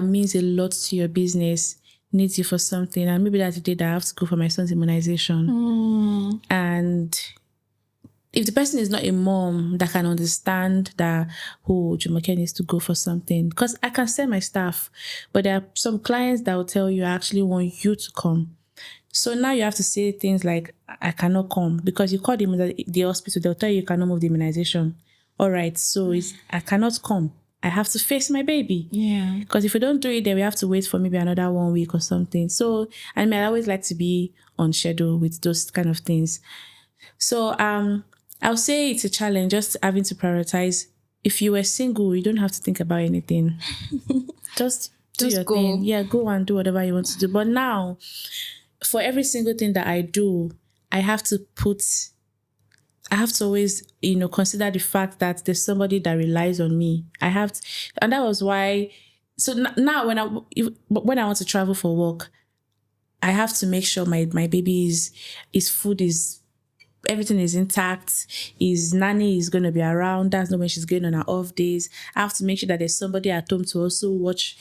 [SPEAKER 1] means a lot to your business needs you for something, and maybe that's the day that I have to go for my son's immunization. And if the person is not a mom that can understand that, Jumoke needs to go for something, because I can send my staff, but there are some clients that will tell you, I actually want you to come. So now you have to say things like, I cannot come, because you call them the hospital, they'll tell you cannot move the immunization. All right, so I cannot come. I have to face my baby.
[SPEAKER 2] Yeah.
[SPEAKER 1] Because if we don't do it, then we have to wait for maybe another 1 week or something. So, I always like to be on schedule with those kind of things. So, I'll say it's a challenge, just having to prioritize. If you were single, you don't have to think about anything. Just do your
[SPEAKER 2] go.
[SPEAKER 1] thing. Yeah, go and do whatever you want to do. But now, for every single thing that I do, I have to always, consider the fact that there's somebody that relies on me. And that was why. So now, when I want to travel for work, I have to make sure my baby his food is, everything is intact. His nanny is going to be around. That's not when she's going on her off days. I have to make sure that there's somebody at home to also watch,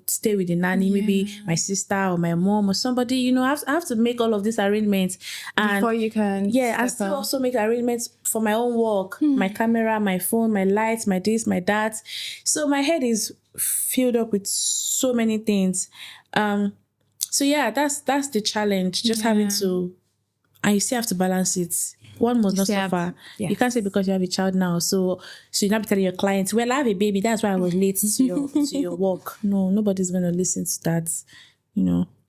[SPEAKER 1] stay with the nanny, maybe my sister or my mom or somebody, I have to make all of these arrangements. And
[SPEAKER 2] before you can.
[SPEAKER 1] Yeah, I still also make arrangements for my own work, my camera, my phone, my lights, my this, my that. So my head is filled up with so many things. So yeah, that's the challenge. Just having to, and you still have to balance it. One must not suffer.
[SPEAKER 2] Yes.
[SPEAKER 1] You can't say because you have a child now, so you're not telling your clients, well, I have a baby, that's why I was late to your work. No, nobody's gonna listen to that,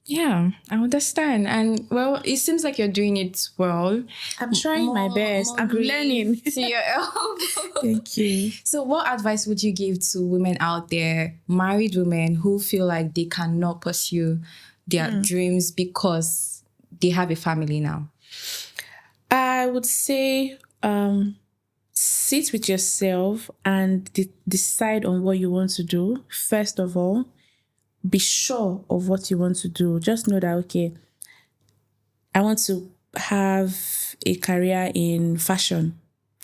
[SPEAKER 2] Yeah, I understand. And well, it seems like you're doing it well.
[SPEAKER 1] I'm trying my best. I'm learning.
[SPEAKER 2] To your elbow.
[SPEAKER 1] Thank you.
[SPEAKER 2] So what advice would you give to women out there, married women who feel like they cannot pursue their dreams because they have a family now?
[SPEAKER 1] I would say sit with yourself and decide on what you want to do. First of all, be sure of what you want to do. Just know that, okay, I want to have a career in fashion.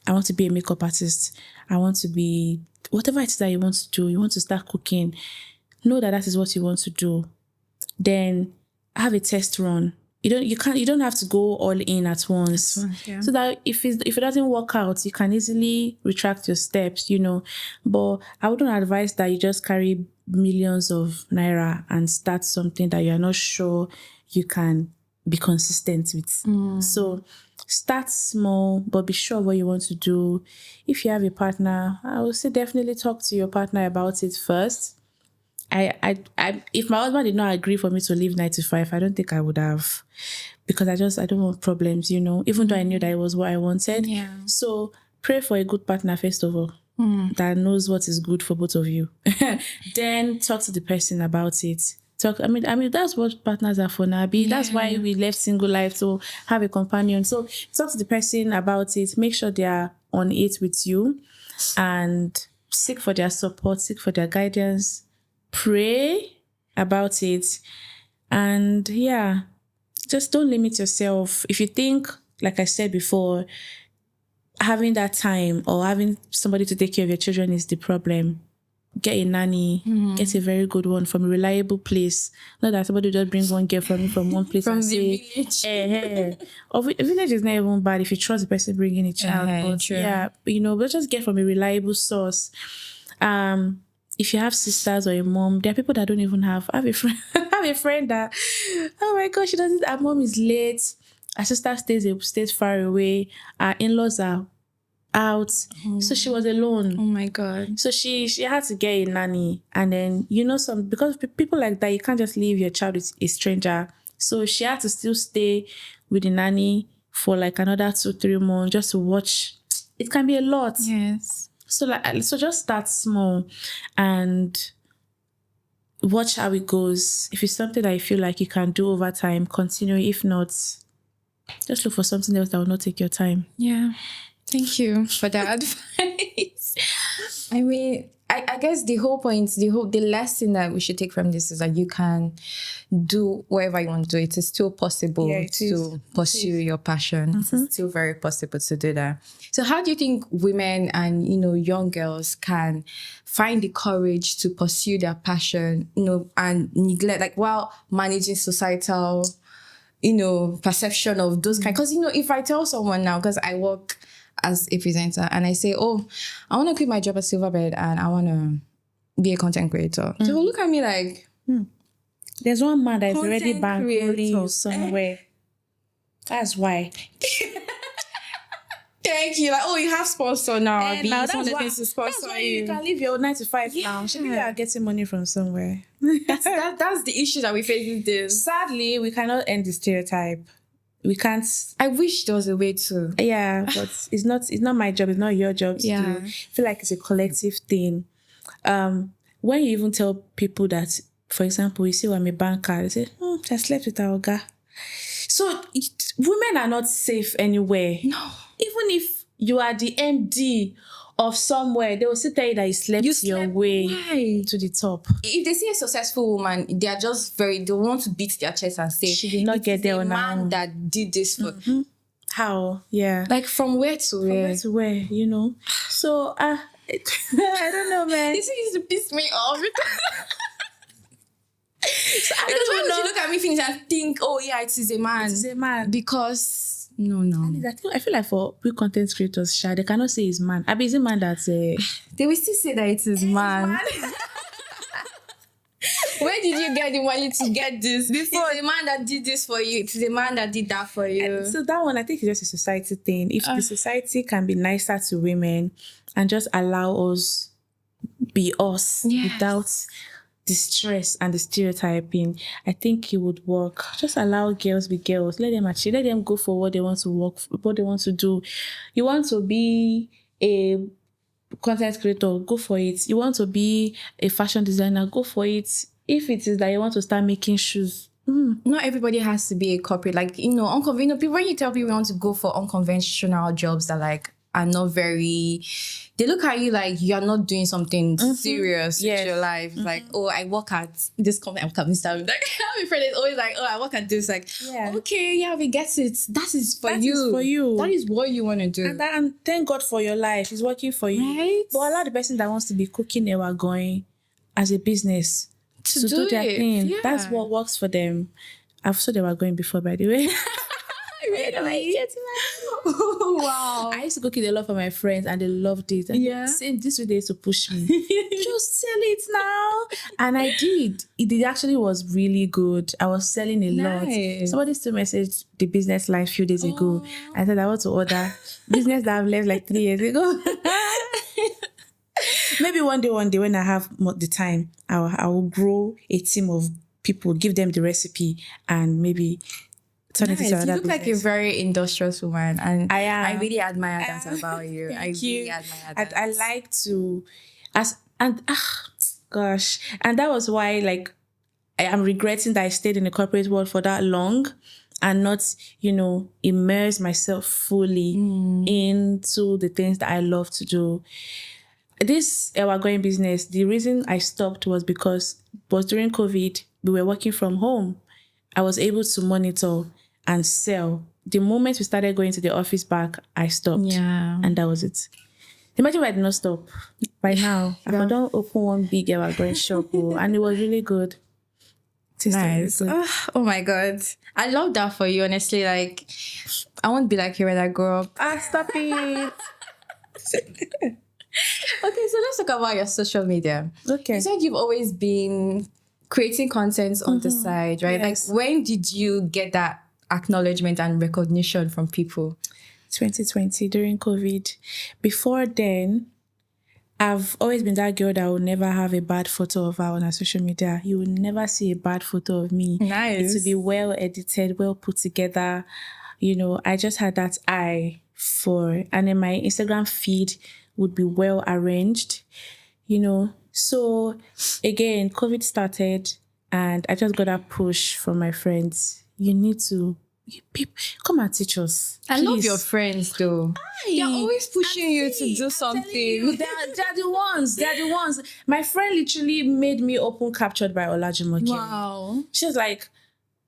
[SPEAKER 1] I want to be a makeup artist. I want to be whatever it is that you want to do. You want to start cooking. Know that is what you want to do. Then have a test run. You don't have to go all in at once. So that if it doesn't work out, you can easily retract your steps, But I wouldn't advise that you just carry millions of naira and start something that you're not sure you can be consistent with. So start small, but be sure what you want to do. If you have a partner, I would say definitely talk to your partner about it first. If my husband did not agree for me to leave 9 to 5, I don't think I would have, because I don't want problems, even though I knew that it was what I wanted.
[SPEAKER 2] Yeah.
[SPEAKER 1] So pray for a good partner, first of all, that knows what is good for both of you. Then talk to the person about it. That's what partners are for, Nabi. That's why we left single life to have a companion. So talk to the person about it. Make sure they are on it with you, and seek for their support, seek for their guidance. Pray about it, and just don't limit yourself. If you think, like I said before, having that time or having somebody to take care of your children is the problem. Get a nanny, get a very good one from a reliable place. Not that somebody just brings one girl from one place
[SPEAKER 2] From
[SPEAKER 1] and
[SPEAKER 2] the
[SPEAKER 1] say,
[SPEAKER 2] village.
[SPEAKER 1] Or village is not even bad if you trust the person bringing a child. But
[SPEAKER 2] true.
[SPEAKER 1] yeah, but just get from a reliable source. If you have sisters or a mom, there are people that don't even have. I have a friend. I have a friend that, oh my gosh, she doesn't. Her mom is late. Her sister stays far away. Her in-laws are out, so she was alone.
[SPEAKER 2] Oh my God.
[SPEAKER 1] So she had to get a nanny, and then because people like that, you can't just leave your child with a stranger. So she had to still stay with the nanny for like another 2-3 months just to watch. It can be a lot.
[SPEAKER 2] Yes.
[SPEAKER 1] So just start small and watch how it goes. If it's something that you feel like you can do over time, continue. If not, just look for something else that will not take your time.
[SPEAKER 2] Yeah. Thank you for that advice. I mean, I guess the whole point, the lesson that we should take from this is that you can do whatever you want to do. It is still possible to pursue your passion. It is still very possible to do that. So how do you think women and, young girls can find the courage to pursue their passion, and neglect, like, while managing societal, perception of those kind? Because, if I tell someone now, because I work as a presenter, and I say, oh, I want to quit my job at Silverbird and I want to be a content creator. They will look at me like,
[SPEAKER 1] there's one man that is already
[SPEAKER 2] Content
[SPEAKER 1] bankrolling you
[SPEAKER 2] creator.
[SPEAKER 1] somewhere. That's why.
[SPEAKER 2] thank you. Like, oh, you have sponsor now.
[SPEAKER 1] And now
[SPEAKER 2] that's
[SPEAKER 1] why you can leave your 9 to 5 now. Should you are getting money from somewhere?
[SPEAKER 2] That's the issue that we face these days.
[SPEAKER 1] Sadly, we cannot end the stereotype. We can't.
[SPEAKER 2] I wish there was a way to.
[SPEAKER 1] Yeah, but it's not my job. It's not your job to do. I feel like it's a collective thing. When you even tell people that, for example, you see, I'm a banker, they say, I slept with our guy. So women are not safe anywhere.
[SPEAKER 2] No.
[SPEAKER 1] Even if you are the MD of somewhere, they will still tell you that you slept your way to the top.
[SPEAKER 2] If they see a successful woman, they are just they want to beat their chest and say,
[SPEAKER 1] she did not get there on her own.
[SPEAKER 2] That did this for
[SPEAKER 1] how? Yeah.
[SPEAKER 2] Like from where to where?
[SPEAKER 1] From where to where, So I don't know, man.
[SPEAKER 2] This used to piss me off.
[SPEAKER 1] So I
[SPEAKER 2] because
[SPEAKER 1] don't
[SPEAKER 2] when
[SPEAKER 1] know.
[SPEAKER 2] you look at me things and think, oh yeah, it is a man.
[SPEAKER 1] It is a man.
[SPEAKER 2] Because no.
[SPEAKER 1] I feel like for we content creators, they cannot say it's man. I mean, it's a man that's
[SPEAKER 2] they will still say that it is man. Where did you get the money to get this? Before it's a man that did this for you. It's a man that did that for you.
[SPEAKER 1] And so that one, I think, is just a society thing. If the society can be nicer to women and just allow us be us without the stress and the stereotyping, I think it would work. Just allow girls be girls. Let them achieve. Let them go for what they want to work for, what they want to do. You want to be a content creator, go for it. You want to be a fashion designer, go for it. If it is that you want to start making shoes,
[SPEAKER 2] not everybody has to be a corporate. Like, unconventional people. When you tell people you want to go for unconventional jobs that are not very, they look at you like you're not doing something serious with your life. Like, oh, I work at this company. I'm coming down. Like, I have a friend that's always like, oh, I work at this. Like, okay, we get it. That is for you.
[SPEAKER 1] For you.
[SPEAKER 2] That is what you want to do.
[SPEAKER 1] And thank God for your life. It's working for you.
[SPEAKER 2] Right?
[SPEAKER 1] But allow the person that wants to be cooking ever going as a business to do their thing. Yeah. That's what works for them. I've saw they were going before, by the way.
[SPEAKER 2] Really? Wow.
[SPEAKER 1] I used to cook it a lot for my friends and they loved it. And same this way they used to push me. Just sell it now. And I did. It actually was really good. I was selling a lot. Somebody still messaged the business line a few days ago. I said I want to order business that I've left like 3 years ago. Maybe one day when I have the time, I will grow a team of people, give them the recipe, and maybe turn it into another
[SPEAKER 2] You look like a very industrious woman, and
[SPEAKER 1] I am.
[SPEAKER 2] I really admire that about you. Really admire that.
[SPEAKER 1] I like to, gosh, and that was why I am regretting that I stayed in the corporate world for that long and not, immerse myself fully into the things that I love to do. This our going business, the reason I stopped was because during COVID, we were working from home. I was able to monitor and sell the moment we started going to the office back, I stopped.
[SPEAKER 2] Yeah.
[SPEAKER 1] And that was it. Imagine if I did not stop. By now, I could don't open one big evergreen shop. And it was really good.
[SPEAKER 2] Nice.
[SPEAKER 1] Really good.
[SPEAKER 2] Oh my God. I love that for you, honestly. Like, I won't be like you when I grow up.
[SPEAKER 1] Stop it.
[SPEAKER 2] Okay, so let's talk about your social media.
[SPEAKER 1] Okay.
[SPEAKER 2] You said you've always been creating content on the side, right?
[SPEAKER 1] Yes.
[SPEAKER 2] Like, when did you get that acknowledgement and recognition from people?
[SPEAKER 1] 2020 during COVID. Before then, I've always been that girl that will never have a bad photo of her on her social media. You will never see a bad photo of me.
[SPEAKER 2] Nice.
[SPEAKER 1] It will be well edited, well put together. You know, I just had that eye for, and then my Instagram feed would be well arranged, you know. So again, COVID started and I just got a push from my friends. You need to, people, come and teach us.
[SPEAKER 2] I love
[SPEAKER 1] please.
[SPEAKER 2] your friends though. They're always pushing you to do something.
[SPEAKER 1] They're the ones. They're the ones. My friend literally made me open Captured by Olajumoke.
[SPEAKER 2] Wow.
[SPEAKER 1] She was like,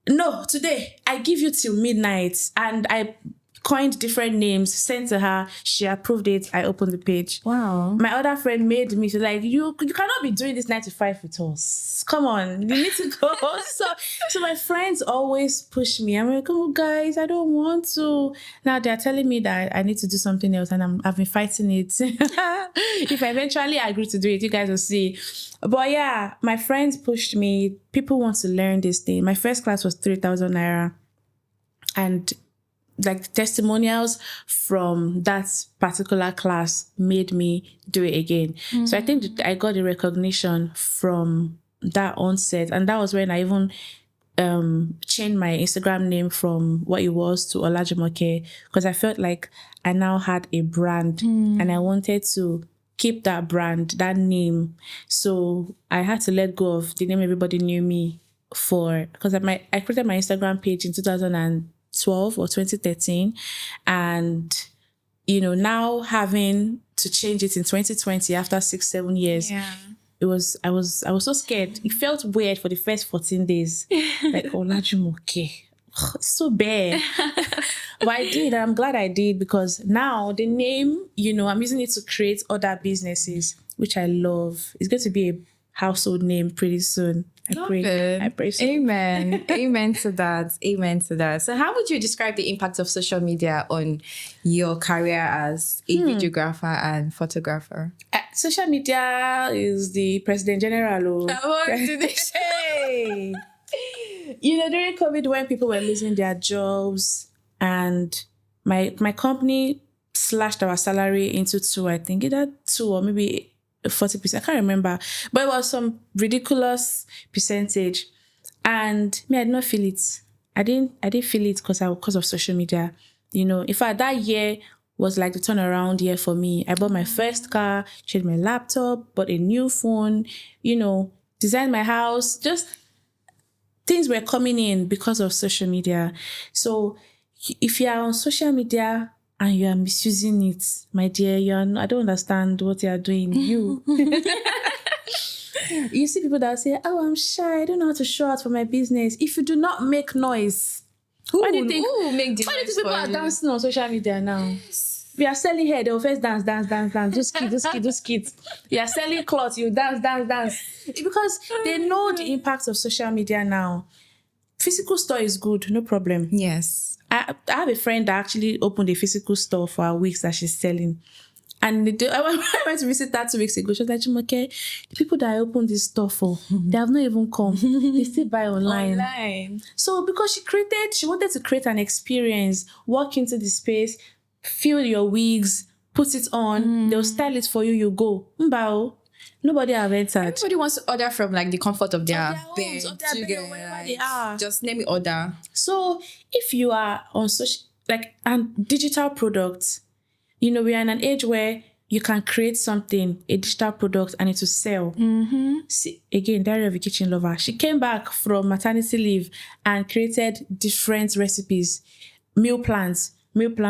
[SPEAKER 1] no, today I give you till midnight. And I coined different names, sent to her. She approved it. I opened the page.
[SPEAKER 2] Wow.
[SPEAKER 1] My other friend made me feel like, you cannot be doing this 9 to 5 with us. Come on, you need to go. so my friends always push me. I'm like, oh guys, I don't want to. Now they're telling me that I need to do something else, and I've been fighting it. If I eventually agree to do it, you guys will see. But yeah, my friends pushed me. People want to learn this thing. My first class was 3,000 naira, and like testimonials from that particular class made me do it again. So I think that I got the recognition from that onset, and that was when I even changed my Instagram name from what it was to Olajumoke, because I felt like I now had a brand and I wanted to keep that brand, that name. So I had to let go of the name everybody knew me for, because I created my Instagram page in 2012 or 2013, and you know, now having to change it in 2020 after 6-7 years, I was so scared. It felt weird for the first 14 days. Like, Olajumoke, it's so bad. But I did, and I'm glad I did, because now the name, you know, I'm using it to create other businesses, which I love. It's going to be a household name pretty soon. I pray so.
[SPEAKER 2] Amen. Amen to that. Amen to that. So how would you describe the impact of social media on your career as a videographer and photographer?
[SPEAKER 1] Social media is the president general.
[SPEAKER 2] What did they say?
[SPEAKER 1] You know, during COVID, when people were losing their jobs, and my company slashed our salary into two, I think either 2 or maybe 40%. I can't remember, but it was some ridiculous percentage, and me, I did not feel it. I didn't feel it because of social media. You know, in fact, that year was like the turnaround year for me. I bought my first car, changed my laptop, bought a new phone, you know, designed my house. Just things were coming in because of social media. So if you are on social media and you are misusing it, my dear, I don't understand what you are doing. You see people that say, oh, I'm shy, I don't know how to show out for my business. If you do not make noise, why do you think people are dancing on social media now? If you are selling hair, they'll first dance. Do skit. You are selling clothes, you dance. Because they know the impact of social media now. Physical store is good, no problem.
[SPEAKER 2] Yes.
[SPEAKER 1] I have a friend that actually opened a physical store for her wigs that she's selling. And I went to visit her 2 weeks ago. She was like, okay, the people that I opened this store for, they have not even come. They still buy online. So because she wanted to create an experience, walk into the space, feel your wigs, put it on, they'll style it for you, you go. Mbao. Nobody have entered.
[SPEAKER 2] Everybody wants to order from like the comfort of their bed.
[SPEAKER 1] Wherever they are.
[SPEAKER 2] Just let me order.
[SPEAKER 1] So if you are on social, and digital products, you know, we are in an age where you can create something, a digital product, and it will sell. See, again, Diary of a Kitchen Lover. She came back from maternity leave and created different recipes, meal plan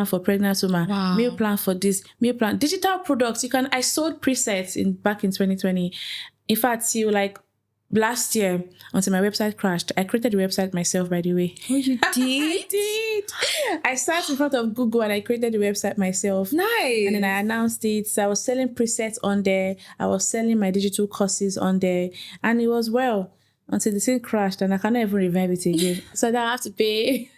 [SPEAKER 1] for pregnant woman, meal plan for this, meal plan, digital products. I sold presets back in 2020. In fact, till like last year, until my website crashed. I created the website myself, by the way.
[SPEAKER 2] Oh, you did?
[SPEAKER 1] I did. I sat in front of Google and I created the website myself.
[SPEAKER 2] Nice.
[SPEAKER 1] And then I announced it. So I was selling presets on there. I was selling my digital courses on there. And it was well until the thing crashed and I cannot even revive it again. So then I have to pay.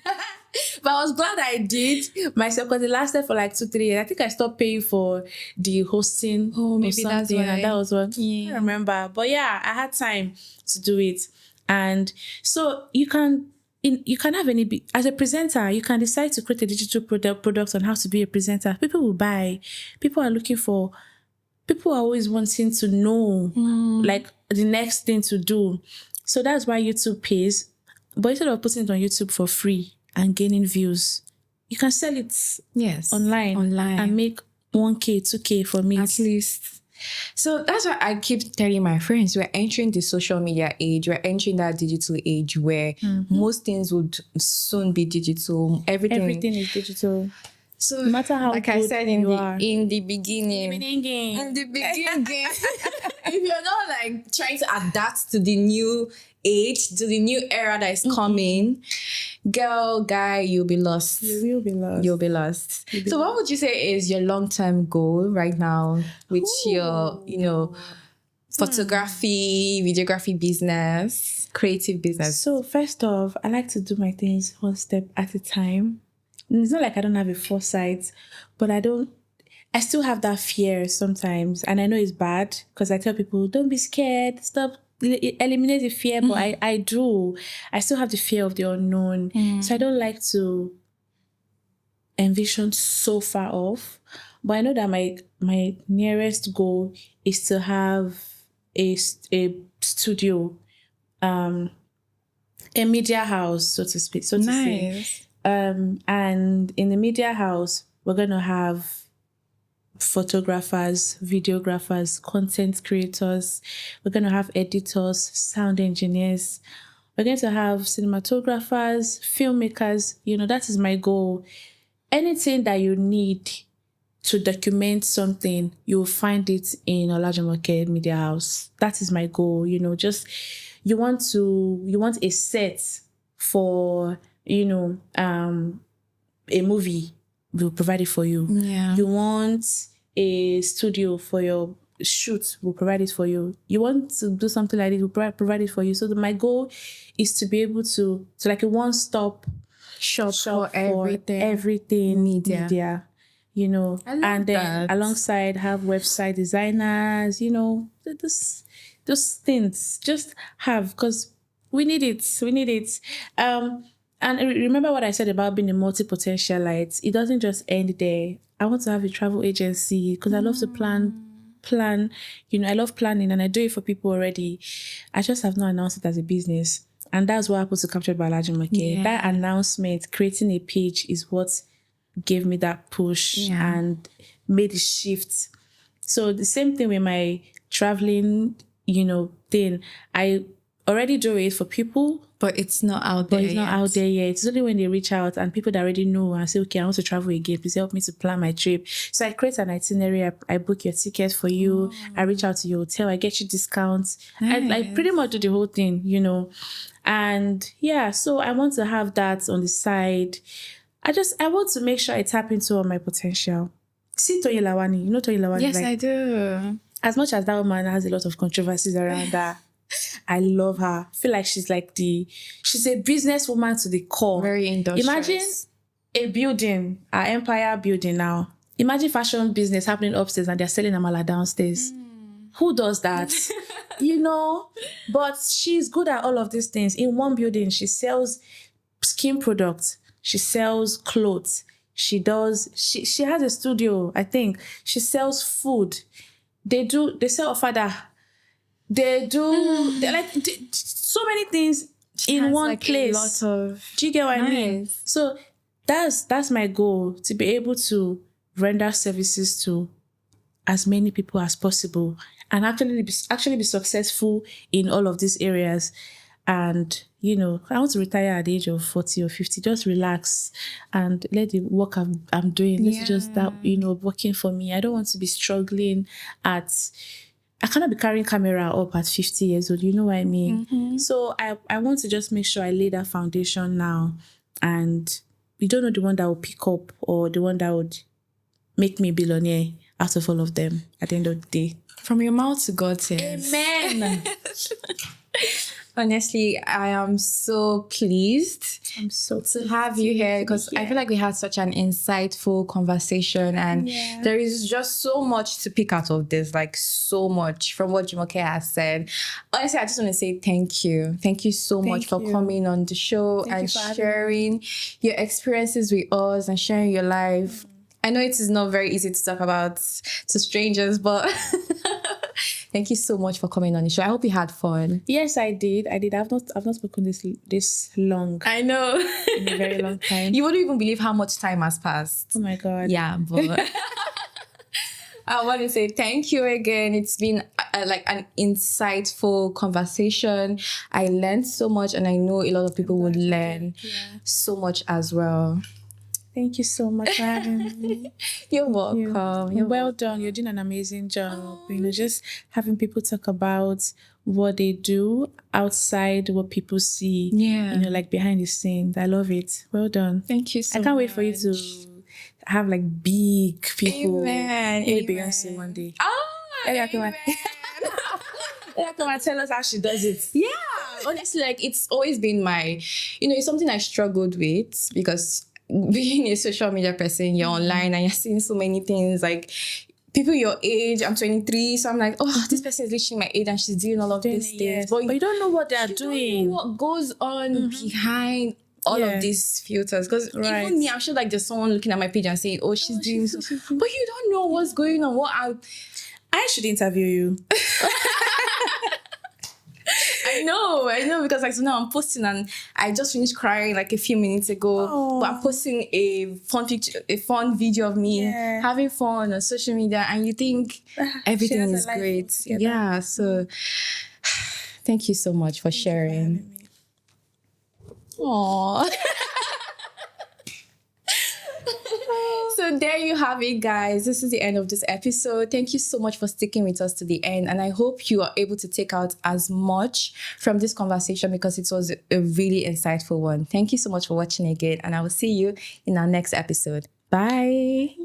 [SPEAKER 1] But I was glad I did myself because it lasted for like 2-3 years. I think I stopped paying for the hosting.
[SPEAKER 2] Oh, maybe
[SPEAKER 1] or
[SPEAKER 2] that's
[SPEAKER 1] something,
[SPEAKER 2] why.
[SPEAKER 1] and that was what
[SPEAKER 2] Yeah.
[SPEAKER 1] I remember. But yeah, I had time to do it. And so you can have as a presenter, you can decide to create a digital product on how to be a presenter. People will buy. People are always wanting to know like the next thing to do. So that's why YouTube pays. But instead of putting it on YouTube for free and gaining views, you can sell it online and make 1K, 2K from it.
[SPEAKER 2] At least. So that's why I keep telling my friends, we're entering the social media age, we're entering that digital age where most things would soon be digital. Everything
[SPEAKER 1] is digital.
[SPEAKER 2] So
[SPEAKER 1] no matter how
[SPEAKER 2] like
[SPEAKER 1] good
[SPEAKER 2] I said in the
[SPEAKER 1] beginning,
[SPEAKER 2] if you're not like trying to adapt to the new age, to the new era that is coming, girl, guy, you'll be lost.
[SPEAKER 1] You will be lost.
[SPEAKER 2] You'll be lost. So what would you say is your long-term goal right now with your, photography, videography business, creative business?
[SPEAKER 1] So first off, I like to do my things one step at a time. It's not like I don't have a foresight, but I still have that fear sometimes. And I know it's bad because I tell people, don't be scared, stop, eliminate the fear. But I do. I still have the fear of the unknown. So I don't like to envision so far off. But I know that my nearest goal is to have a studio, a media house, so to speak. So to say. And in the media house, we're going to have photographers, videographers, content creators. We're going to have editors, sound engineers. We're going to have cinematographers, filmmakers. That is my goal. Anything that you need to document something, you will find it in Olajumoke Media House. That is my goal. Just you want a set for a movie, we'll provide it for you.
[SPEAKER 2] Yeah.
[SPEAKER 1] You want a studio for your shoot, we'll provide it for you. You want to do something like this, we'll provide it for you. So my goal is to be able to like a one-stop shop for everything media. And then
[SPEAKER 2] that.
[SPEAKER 1] Alongside have website designers, those things just have, because we need it. And remember what I said about being a multi-potentialite. It doesn't just end there. I want to have a travel agency because I love to plan. I love planning and I do it for people already. I just have not announced it as a business. And that's what happened to Captured by Olajumoke.
[SPEAKER 2] Yeah.
[SPEAKER 1] That announcement, creating a page, is what gave me that push and made the shift. So the same thing with my traveling, thing. I already do it for people,
[SPEAKER 2] but it's not out there.
[SPEAKER 1] Out there yet. It's only when they reach out and people that already know and say, okay, I want to travel again, please help me to plan my trip. So I create an itinerary. I book your tickets for you. I reach out to your hotel. I get you discounts.
[SPEAKER 2] Nice.
[SPEAKER 1] I pretty much do the whole thing, And so I want to have that on the side. I want to make sure I tap into all my potential. See Toyin Lawani. You know Toyin Lawani?
[SPEAKER 2] Yes, I do.
[SPEAKER 1] As much as that woman has a lot of controversies around her, I love her. I feel like she's a businesswoman to the core.
[SPEAKER 2] Very industrious.
[SPEAKER 1] Imagine a building, our empire building now. Imagine fashion business happening upstairs and they're selling amala downstairs. Who does that? But she's good at all of these things. In one building, she sells skin products. She sells clothes. She has a studio, I think. She sells food. They sell ofada. They so many things in one place. Do you get what I mean? So that's my goal, to be able to render services to as many people as possible and actually be successful in all of these areas. And I want to retire at the age of 40 or 50, just relax and let the work I'm doing, let it just that working for me. I don't want to be struggling at I cannot be carrying camera up at 50 years old. You know what I mean? So I want to just make sure I lay that foundation now. And we don't know the one that will pick up or the one that would make me billionaire out of all of them at the end of the day.
[SPEAKER 2] From your mouth to God's ears.
[SPEAKER 1] Amen.
[SPEAKER 2] Honestly, I am so pleased
[SPEAKER 1] I'm so
[SPEAKER 2] to have you here because I feel like we had such an insightful conversation, and there is just so much to pick out of this, like so much from what Jumoke has said. Honestly, I just want to say thank you. Thank you so much for coming on the show and sharing your experiences with us and sharing your life. I know it is not very easy to talk about to strangers, but thank you so much for coming on the show. I hope you had fun.
[SPEAKER 1] Yes, I did. I've not spoken this long.
[SPEAKER 2] I know.
[SPEAKER 1] In a very long time.
[SPEAKER 2] You wouldn't even believe how much time has passed.
[SPEAKER 1] Oh my God.
[SPEAKER 2] Yeah, but I want to say thank you again. It's been like an insightful conversation. I learned so much, and I know a lot of people would learn so much as well.
[SPEAKER 1] Thank you so much for having me.
[SPEAKER 2] You're welcome.
[SPEAKER 1] Well done. You're doing an amazing job. Just having people talk about what they do outside what people see.
[SPEAKER 2] Yeah.
[SPEAKER 1] Like behind the scenes. I love it. Well done.
[SPEAKER 2] Thank you so much.
[SPEAKER 1] I can't wait for you to have like big people.
[SPEAKER 2] Amen.
[SPEAKER 1] Maybe Beyonce one day.
[SPEAKER 2] Oh, amen.
[SPEAKER 1] Come and tell us how she does it.
[SPEAKER 2] Yeah. Honestly, like it's always been my, it's something I struggled with because being a social media person, you're online and you're seeing so many things like people your age. I'm 23, so I'm like, this person is reaching my age and she's doing all of these things. But you
[SPEAKER 1] don't know what they're
[SPEAKER 2] doing. Don't know what goes on behind all of these filters. Because even me, I'm sure like there's someone looking at my page and saying, she's doing so. But you don't know what's going on.
[SPEAKER 1] I should interview you.
[SPEAKER 2] I know, because like so now I'm posting and I just finished crying like a few minutes ago. But I'm posting a fun video of me having fun on social media, and you think everything is great. Yeah, so thank you so much for sharing. Aww. So there you have it, guys. This is the end of this episode. Thank you so much for sticking with us to the end. And I hope you are able to take out as much from this conversation because it was a really insightful one. Thank you so much for watching again. And I will see you in our next episode. Bye.